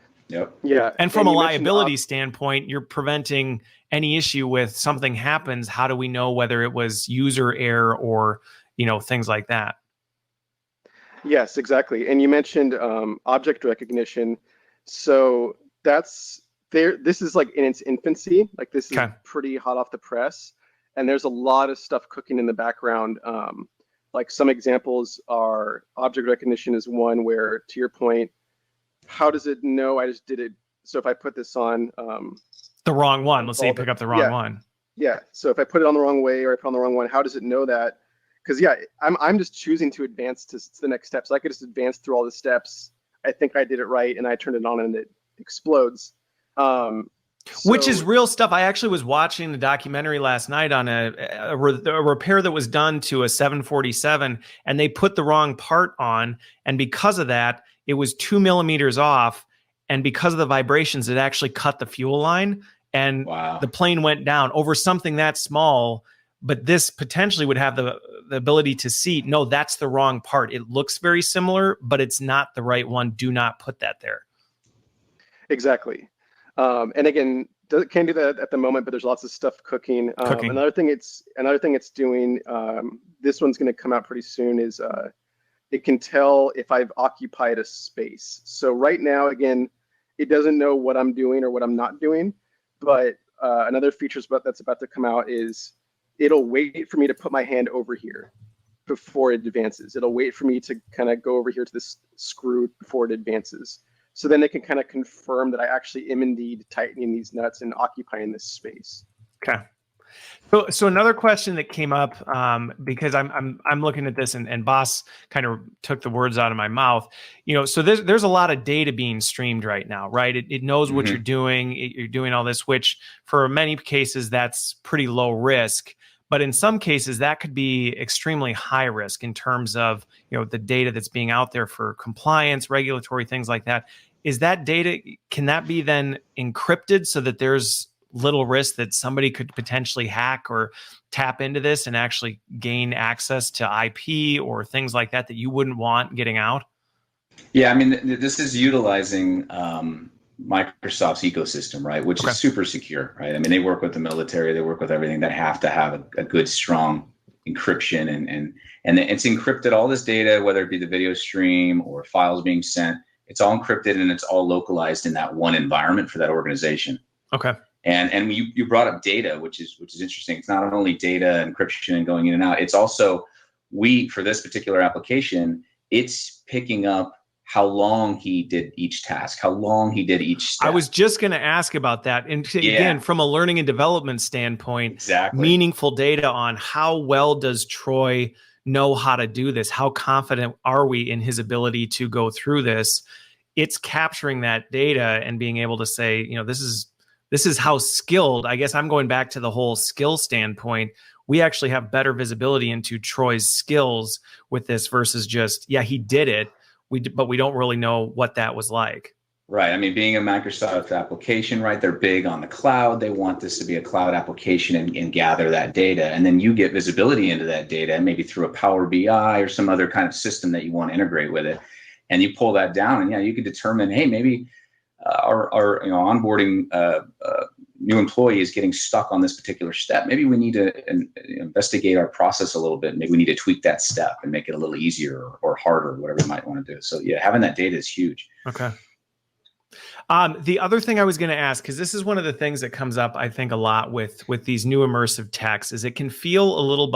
Yeah. And from a liability standpoint, you're preventing any issue with something happens. How do we know whether it was user error or things like that? Yes, exactly. And you mentioned object recognition. So that's there. This is like in its infancy. Like this is pretty hot off the press. And there's a lot of stuff cooking in the background. Like some examples are object recognition is one where, to your point, how does it know I just did it? So if I put this on the wrong one, let's say you pick up the wrong one. Yeah. So if I put it on the wrong way or I put on the wrong one, how does it know that? Because I'm just choosing to advance to the next step. So I could just advance through all the steps. I think I did it right, and I turned it on, and it explodes. Which is real stuff. I actually was watching the documentary last night on a repair that was done to a 747, and they put the wrong part on, and because of that, it was 2 millimeters off, and because of the vibrations, it actually cut the fuel line, and the plane went down over something that small. But this potentially would have the ability to see, no, that's the wrong part. It looks very similar, but it's not the right one. Do not put that there. Exactly. And again, can't do that at the moment, but there's lots of stuff cooking. Another thing it's doing, this one's going to come out pretty soon, is it can tell if I've occupied a space. So right now, again, it doesn't know what I'm doing or what I'm not doing. But another feature that's about to come out is it'll wait for me to put my hand over here before it advances. It'll wait for me to kind of go over here to this screw before it advances. So then it can kind of confirm that I actually am indeed tightening these nuts and occupying this space. Okay. So another question that came up, because I'm looking at this and Boss kind of took the words out of my mouth. So there's a lot of data being streamed right now, right? It knows what you're doing. You're doing all this, which for many cases that's pretty low risk. But in some cases, that could be extremely high risk in terms of the data that's being out there for compliance, regulatory things like that. Is that data, can that be then encrypted so that there's little risk that somebody could potentially hack or tap into this and actually gain access to IP or things like that you wouldn't want getting out? Yeah, I mean, this is utilizing Microsoft's ecosystem, right? Which is super secure, right? I mean, they work with the military, they work with everything that have to have a good, strong encryption, and it's encrypted. All this data, whether it be the video stream or files being sent, it's all encrypted and it's all localized in that one environment for that organization. Okay. And you brought up data, which is interesting. It's not only data encryption and going in and out. It's also for this particular application, it's picking up how long he did each task, how long he did each step. I was just going to ask about that. And again, from a learning and development standpoint, meaningful data on how well does Troy know how to do this? How confident are we in his ability to go through this? It's capturing that data and being able to say, this is how skilled. I guess I'm going back to the whole skill standpoint. We actually have better visibility into Troy's skills with this versus just, he did it. But we don't really know what that was like. Right. I mean, being a Microsoft application, right, they're big on the cloud. They want this to be a cloud application and gather that data. And then you get visibility into that data, maybe through a Power BI or some other kind of system that you want to integrate with it. And you pull that down and you can determine, hey, maybe our onboarding new employee is getting stuck on this particular step. Maybe we need to investigate our process a little bit. Maybe we need to tweak that step and make it a little easier or harder, whatever you might want to do. So having that data is huge. Okay. The other thing I was going to ask, because this is one of the things that comes up, I think, a lot with these new immersive techs, is it can feel a little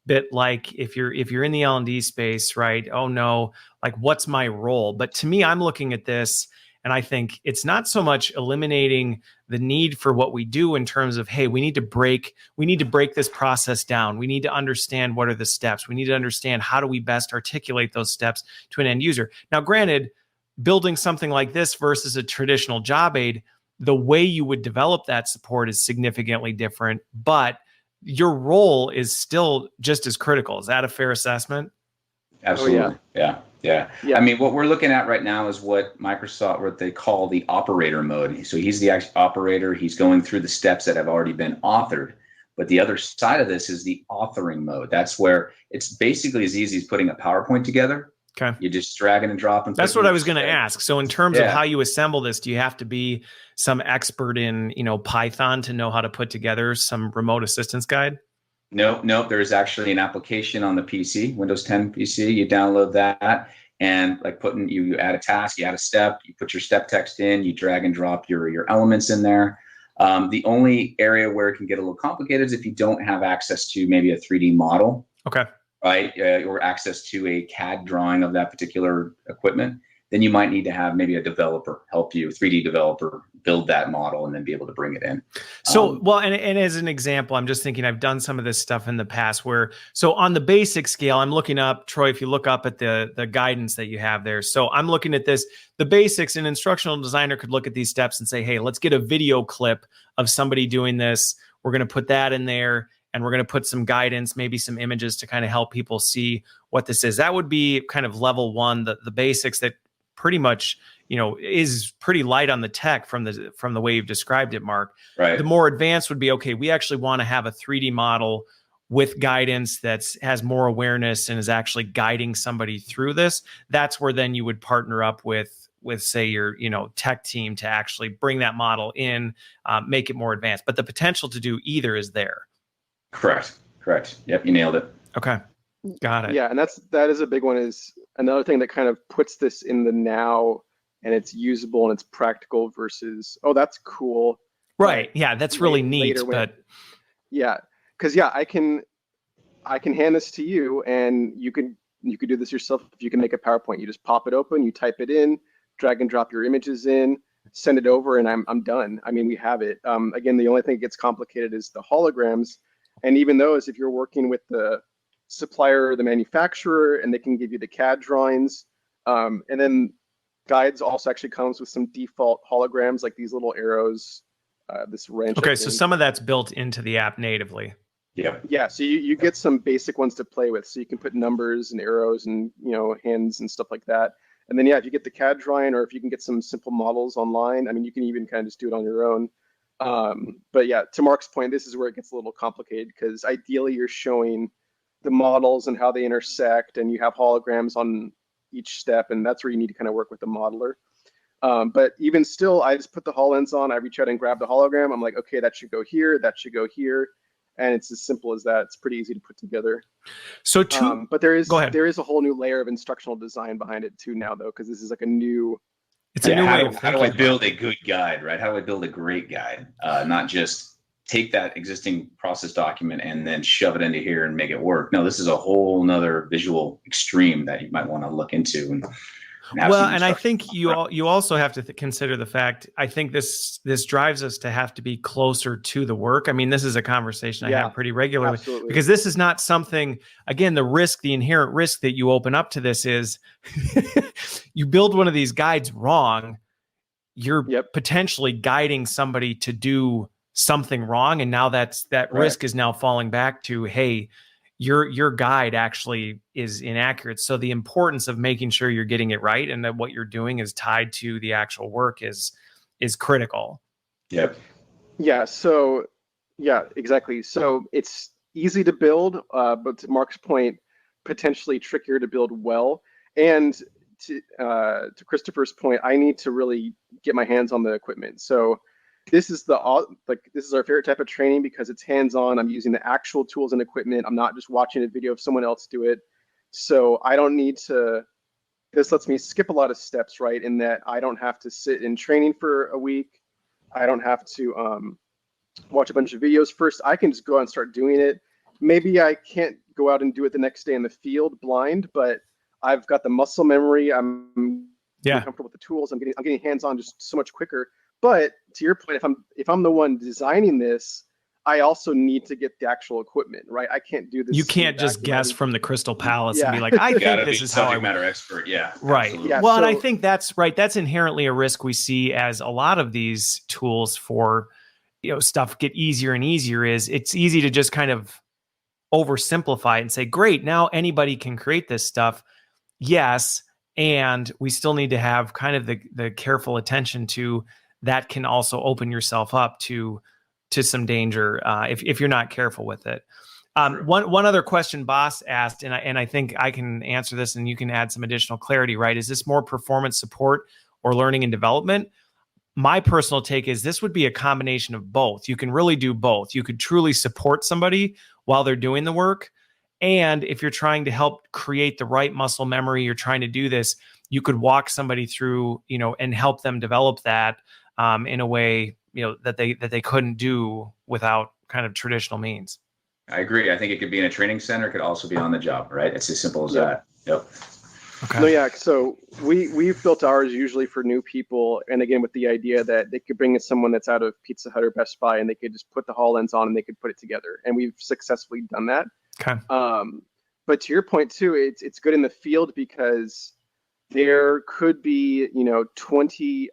bit like if you're in the L&D space, right? Oh no, like what's my role? But to me, I'm looking at this and I think it's not so much eliminating the need for what we do in terms of, hey, we need to break this process down. We need to understand what are the steps. We need to understand how do we best articulate those steps to an end user. Now, granted, building something like this versus a traditional job aid, the way you would develop that support is significantly different, but your role is still just as critical. Is that a fair assessment? Absolutely. Oh, yeah. I mean, what we're looking at right now is what they call the operator mode. So he's the operator. He's going through the steps that have already been authored. But the other side of this is the authoring mode. That's where it's basically as easy as putting a PowerPoint together. Okay. You just drag and drop. And that's what I was going to ask. So in terms of how you assemble this, do you have to be some expert in, Python to know how to put together some remote assistance guide? Nope. There's actually an application on the PC, Windows 10 PC. You download that and you add a task, you add a step, you put your step text in, you drag and drop your elements in there. The only area where it can get a little complicated is if you don't have access to maybe a 3D model. Okay. Right, or access to a CAD drawing of that particular equipment, then you might need to have maybe a developer help you, 3D developer, build that model and then be able to bring it in. So, and as an example, I'm just thinking I've done some of this stuff in the past so on the basic scale, I'm looking up, Troy, if you look up at the guidance that you have there. So I'm looking at this, the basics, an instructional designer could look at these steps and say, hey, let's get a video clip of somebody doing this. We're going to put that in there. And we're going to put some guidance, maybe some images to kind of help people see what this is. That would be kind of level one, the basics that pretty much, is pretty light on the tech from the way you've described it, Mark. Right. The more advanced would be, okay, we actually want to have a 3D model with guidance has more awareness and is actually guiding somebody through this. That's where then you would partner up with say your, tech team to actually bring that model in, make it more advanced. But the potential to do either is there. Correct. Yep, you nailed it. Okay, got it. Yeah, and that is a big one. Is another thing that kind of puts this in the now, and it's usable and it's practical versus, oh, that's cool. Right. Yeah, that's really neat. But yeah, because I can hand this to you, and you can do this yourself. If you can make a PowerPoint, you just pop it open, you type it in, drag and drop your images in, send it over, and I'm done. I mean, we have it. Again, the only thing that gets complicated is the holograms. And even those, if you're working with the supplier or the manufacturer, and they can give you the CAD drawings, and then guides also actually comes with some default holograms, like these little arrows, this wrench. Okay, so some of that's built into the app natively. Yeah. So you get some basic ones to play with, so you can put numbers and arrows and hands and stuff like that. And then if you get the CAD drawing, or if you can get some simple models online, I mean, you can even kind of just do it on your own. But yeah, to Mark's point, this is where it gets a little complicated, because ideally you're showing the models and how they intersect, and you have holograms on each step, and that's where you need to kind of work with the modeler. But even still, I just put the Hololens on, I reach out and grab the hologram. I'm like, okay, that should go here, that should go here. And it's as simple as that. It's pretty easy to put together. So but there is a whole new layer of instructional design behind it too now, though, because this is like a new. It's a new way of how do I build a good guide, right? How do I build a great guide? Not just take that existing process document and then shove it into here and make it work. No, this is a whole nother visual extreme that you might want to look into. And I think you also have to consider the fact, I think this drives us to have to be closer to the work. I mean, this is a conversation I have pretty regularly. Absolutely. Because this is not something, again, the inherent risk that you open up to this is you build one of these guides wrong, you're potentially guiding somebody to do something wrong. And now that risk is now falling back to, hey, your guide actually is inaccurate. So the importance of making sure you're getting it right and that what you're doing is tied to the actual work is critical. Yep. Yeah. So yeah, exactly. So it's easy to build, but to Mark's point, potentially trickier to build well. And to Christopher's point, I need to really get my hands on the equipment. So this is our favorite type of training because it's hands-on. I'm using the actual tools and equipment. I'm not just watching a video of someone else do it. So I don't need to this lets me skip a lot of steps, right? In that I don't have to sit in training for a week. I don't have to watch a bunch of videos first. I can just go out and start doing it. Maybe I can't go out and do it the next day in the field blind, but I've got the muscle memory. I'm comfortable with the tools. I'm getting hands-on just so much quicker. But to your point, if I'm the one designing this, I also need to get the actual equipment, right? I can't do this. You can't just guess from the Crystal Palace and be like, I think this is how subject matter expert. Yeah. Right. Absolutely. Yeah, well, and I think that's right. That's inherently a risk we see as a lot of these tools for, stuff get easier and easier. Is it's easy to just kind of oversimplify it and say, great, now anybody can create this stuff. Yes. And we still need to have kind of the careful attention to that can also open yourself up to some danger if you're not careful with it. One other question Boss asked, and I think I can answer this and you can add some additional clarity, right? Is this more performance support or learning and development? My personal take is this would be a combination of both. You can really do both. You could truly support somebody while they're doing the work. And if you're trying to help create the right muscle memory, you're trying to do this, you could walk somebody through, and help them develop that in a way, that they couldn't do without kind of traditional means. I agree. I think it could be in a training center. It could also be on the job, right? It's as simple as that. Yep. Okay. No, yeah. So we've built ours usually for new people, and again with the idea that they could bring in someone that's out of Pizza Hut or Best Buy, and they could just put the HoloLens on and they could put it together. And we've successfully done that. Okay. But to your point too, it's good in the field because there could be 20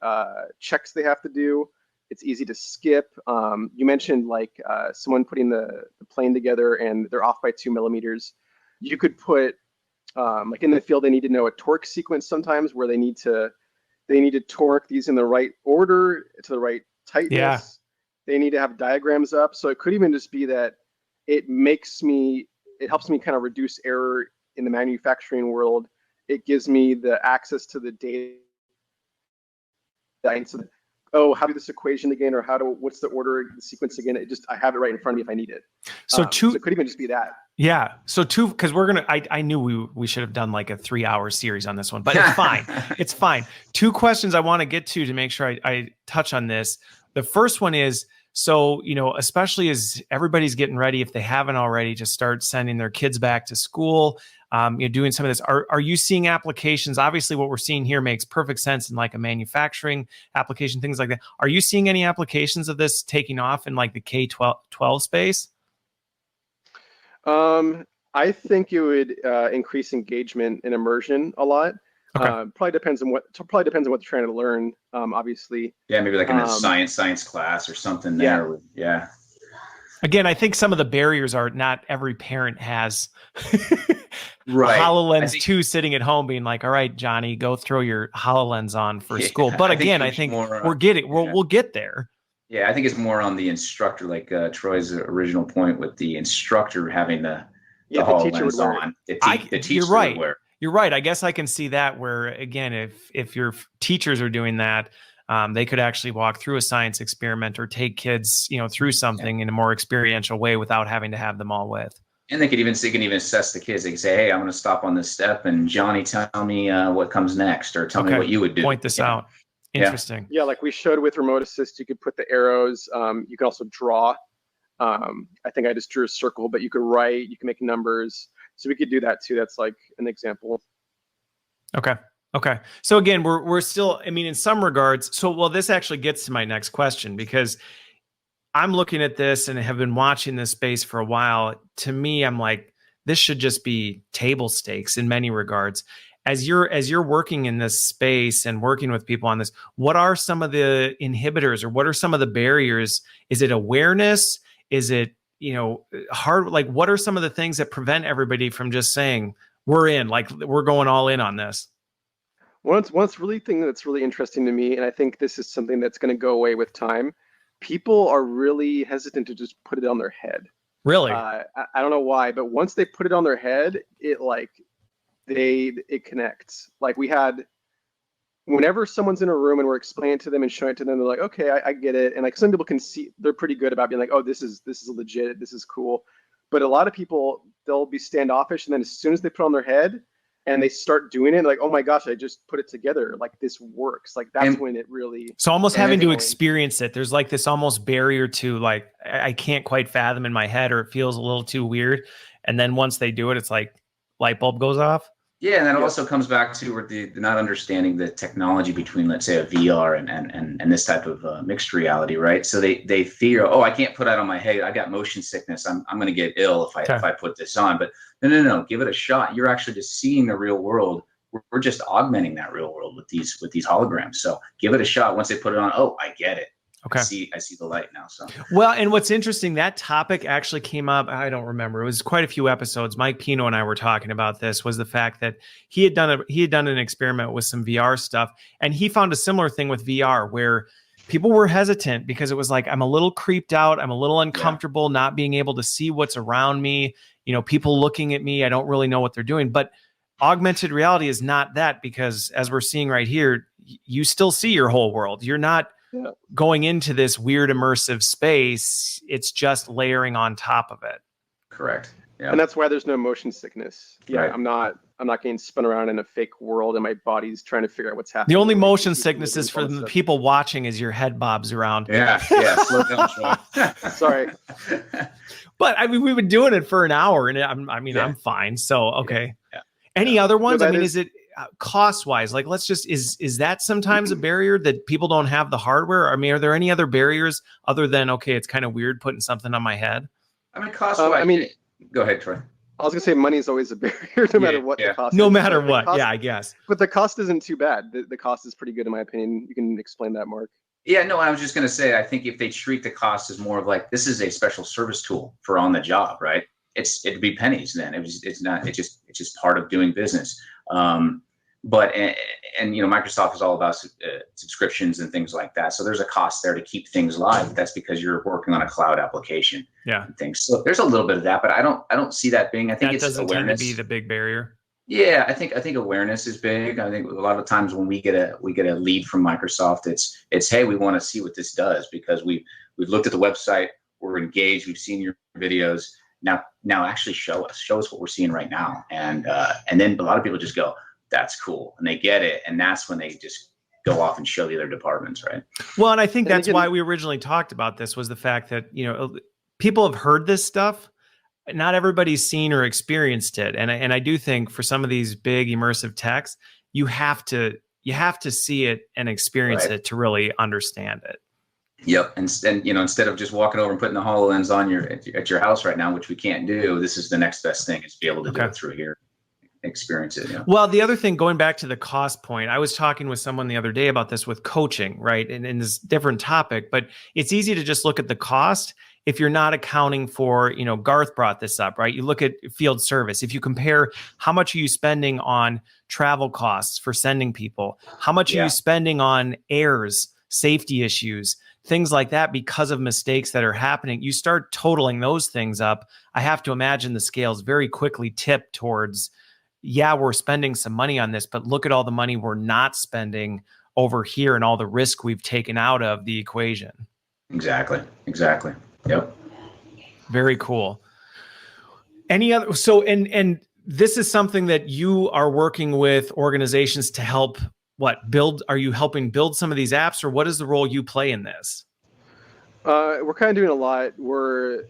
checks they have to do. It's easy to skip. You mentioned like someone putting the plane together and they're off by 2 millimeters. You could put like in the field, they need to know a torque sequence sometimes where they need to torque these in the right order to the right tightness. Yeah. They need to have diagrams up. So it could even just be that it helps me kind of reduce error in the manufacturing world. It gives me the access to the data. So, how do this equation again, or what's the order, the sequence again? I have it right in front of me if I need it. So it could even just be that. Yeah. So because I knew we should have done like a 3-hour series on this one, but it's fine. It's fine. 2 questions I want to get to make sure I touch on this. The first one is, so, especially as everybody's getting ready, if they haven't already, to start sending their kids back to school, doing some of this. Are you seeing applications? Obviously, what we're seeing here makes perfect sense in like a manufacturing application, things like that. Are you seeing any applications of this taking off in like the K-12 space? I think it would increase engagement and immersion a lot. Okay. Probably depends on what they're trying to learn. Obviously. Yeah, maybe like in a science class or something there. Yeah. Again, I think some of the barriers are not every parent has right. HoloLens 2 sitting at home being like, all right, Johnny, go throw your HoloLens on for school. But again, I think we'll get there. Yeah, I think it's more on the instructor, like Troy's original point with the instructor having the HoloLens on. The teacher would wear. You're right. I guess I can see that where, again, if your teachers are doing that, they could actually walk through a science experiment or take kids, through something in a more experiential way without having to have them all with. And they can even assess the kids. They can say, hey, I'm going to stop on this step and Johnny, tell me what comes next, or tell me what you would do. Point this out. Interesting. Yeah, like we showed with remote assist, you could put the arrows. You can also draw. I think I just drew a circle, but you could write, you can make numbers. So we could do that too. That's like an example. Okay. So again, we're still, in some regards. This actually gets to my next question, because I'm looking at this and have been watching this space for a while. To me, I'm like, this should just be table stakes in many regards. As you're working in this space and working with people on this, what are some of the inhibitors, or what are some of the barriers? Is it awareness? Is it, hard? Like, what are some of the things that prevent everybody from just saying, we're in, like, we're going all in on this? One thing that's really interesting to me, and I think this is something that's going to go away with time, people are really hesitant to just put it on their head. Really? I don't know why, but once they put it on their head, it connects. Like whenever someone's in a room and we're explaining to them and showing it to them, they're like, okay, I get it. And like some people can see, they're pretty good about being like, oh, this is legit, this is cool. But a lot of people, they'll be standoffish, and then as soon as they put it on their head and they start doing it like, oh my gosh, I just put it together, like this works. Like that's when it really, so almost having to experience it, there's like this almost barrier to like, I can't quite fathom in my head, or it feels a little too weird. And then once they do it, it's like light bulb goes off. Yeah, and that also comes back to where the not understanding the technology between, let's say, a VR and this type of mixed reality, right? So they fear, oh, I can't put that on my head. I got motion sickness. I'm going to get ill if I put this on. But no, give it a shot. You're actually just seeing the real world. We're just augmenting that real world with these holograms. So give it a shot. Once they put it on, oh, I get it. Okay. I see the light now. So well, and what's interesting, that topic actually came up. I don't remember. It was quite a few episodes. Mike Pino and I were talking about this. Was the fact that he had done an experiment with some VR stuff, and he found a similar thing with VR where people were hesitant because it was like, I'm a little creeped out. I'm a little uncomfortable not being able to see what's around me. You know, people looking at me. I don't really know what they're doing. But augmented reality is not that, because as we're seeing right here, you still see your whole world. You're not going into this weird immersive space. It's just layering on top of it. Correct. Yeah. And that's why there's no motion sickness. Yeah. Right. I'm not getting spun around in a fake world and my body's trying to figure out what's happening. The only motion sickness is for the people watching as your head bobs around. Yeah. Slow down, Troy. Sorry. But I mean, we've been doing it for an hour, and I'm fine. So, okay. Yeah. Any other ones? I mean, is it cost wise, like, let's just, is that sometimes a barrier that people don't have the hardware? I mean, are there any other barriers other than, okay, it's kind of weird putting something on my head? I mean, cost wise, go ahead, Troy. I was gonna say money is always a barrier, no matter what the cost. No is. matter what, I guess. But the cost isn't too bad. The cost is pretty good, in my opinion. You can explain that, Mark. Yeah, no, I was just gonna say, I think if they treat the cost as more of like, this is a special service tool for on the job, right? It'd be pennies then. It's just part of doing business. But you know, Microsoft is all about subscriptions and things like that. So there's a cost there to keep things live. That's because you're working on a cloud application. Yeah. And things. So there's a little bit of that, but I don't see that being. I think it's doesn't awareness. Tend to be the big barrier. Yeah, I think awareness is big. I think a lot of times when we get a lead from Microsoft, it's hey, we want to see what this does, because we've looked at the website, we're engaged, we've seen your videos. Now actually show us what we're seeing right now. And then a lot of people just go, that's cool, and they get it, and that's when they just go off and show the other departments, right? Well, and I think that's why we originally talked about this, was the fact that, you know, people have heard this stuff. Not everybody's seen or experienced it. And I do think for some of these big immersive techs, you have to see it and experience it to really understand it. Yep. And you know, instead of just walking over and putting the HoloLens on at your house right now, which we can't do, this is the next best thing, is be able to do it through here. Experience it. Yeah. Well, the other thing, going back to the cost point, I was talking with someone the other day about this with coaching, right? And in this different topic, but it's easy to just look at the cost if you're not accounting for, you know, Garth brought this up, right? You look at field service. If you compare how much are you spending on travel costs for sending people, how much are you spending on errors, safety issues, things like that, because of mistakes that are happening, you start totaling those things up. I have to imagine the scales very quickly tip towards, yeah, we're spending some money on this, but look at all the money we're not spending over here and all the risk we've taken out of the equation. Exactly. Yep. Very cool. Any other, so, and this is something that you are working with organizations to help build? Are you helping build some of these apps, or what is the role you play in this? We're kind of doing a lot. We're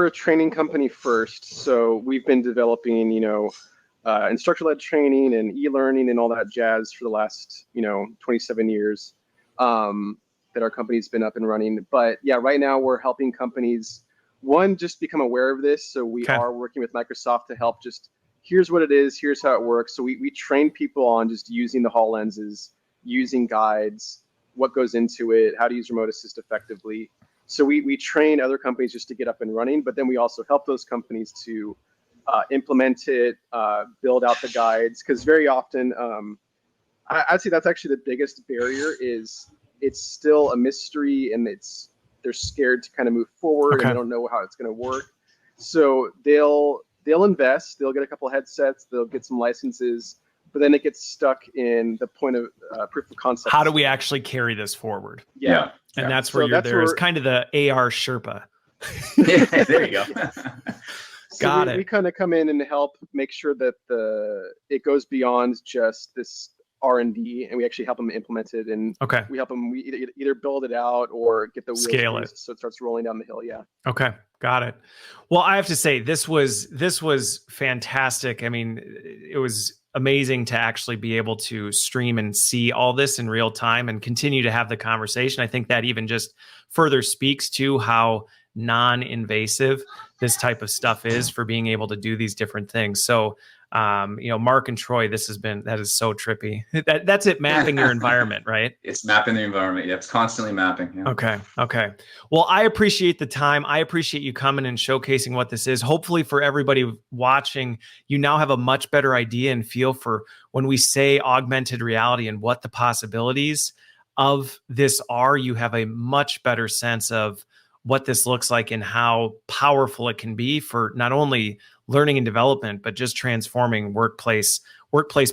a training company first. So we've been developing, you know, instructor-led training and e-learning and all that jazz for the last, 27 years that our company's been up and running. But yeah, right now we're helping companies, one, just become aware of this. So we are working with Microsoft to help just, here's what it is, here's how it works. So we train people on just using the HoloLenses, using guides, what goes into it, how to use remote assist effectively. So we train other companies just to get up and running, but then we also help those companies to implement it, build out the guides, because very often, I'd say that's actually the biggest barrier. Is it's still a mystery, and they're scared to kind of move forward, and they don't know how it's going to work. So they'll invest, they'll get a couple headsets, they'll get some licenses, but then it gets stuck in the point of proof of concept. How do we actually carry this forward? Yeah. And that's where you're there. It's kind of the AR Sherpa. Yeah, there you go. So we kind of come in and help make sure that it goes beyond just this R&D, and we actually help them implement it, and we help them either build it out or get the wheels scale it so it starts rolling down the hill. Yeah. Okay, got it. Well, I have to say this was fantastic. I mean, it was amazing to actually be able to stream and see all this in real time and continue to have the conversation. I think that even just further speaks to how non-invasive this type of stuff is for being able to do these different things. So, Mark and Troy, that is so trippy. That's it, mapping your environment, right? It's mapping the environment. Yeah, it's constantly mapping. Yeah. Okay. Well, I appreciate the time. I appreciate you coming and showcasing what this is. Hopefully for everybody watching, you now have a much better idea and feel for when we say augmented reality and what the possibilities of this are. You have a much better sense of what this looks like and how powerful it can be for not only learning and development, but just transforming workplace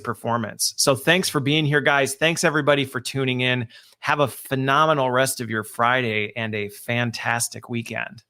performance. So thanks for being here, guys. Thanks everybody for tuning in. Have a phenomenal rest of your Friday and a fantastic weekend.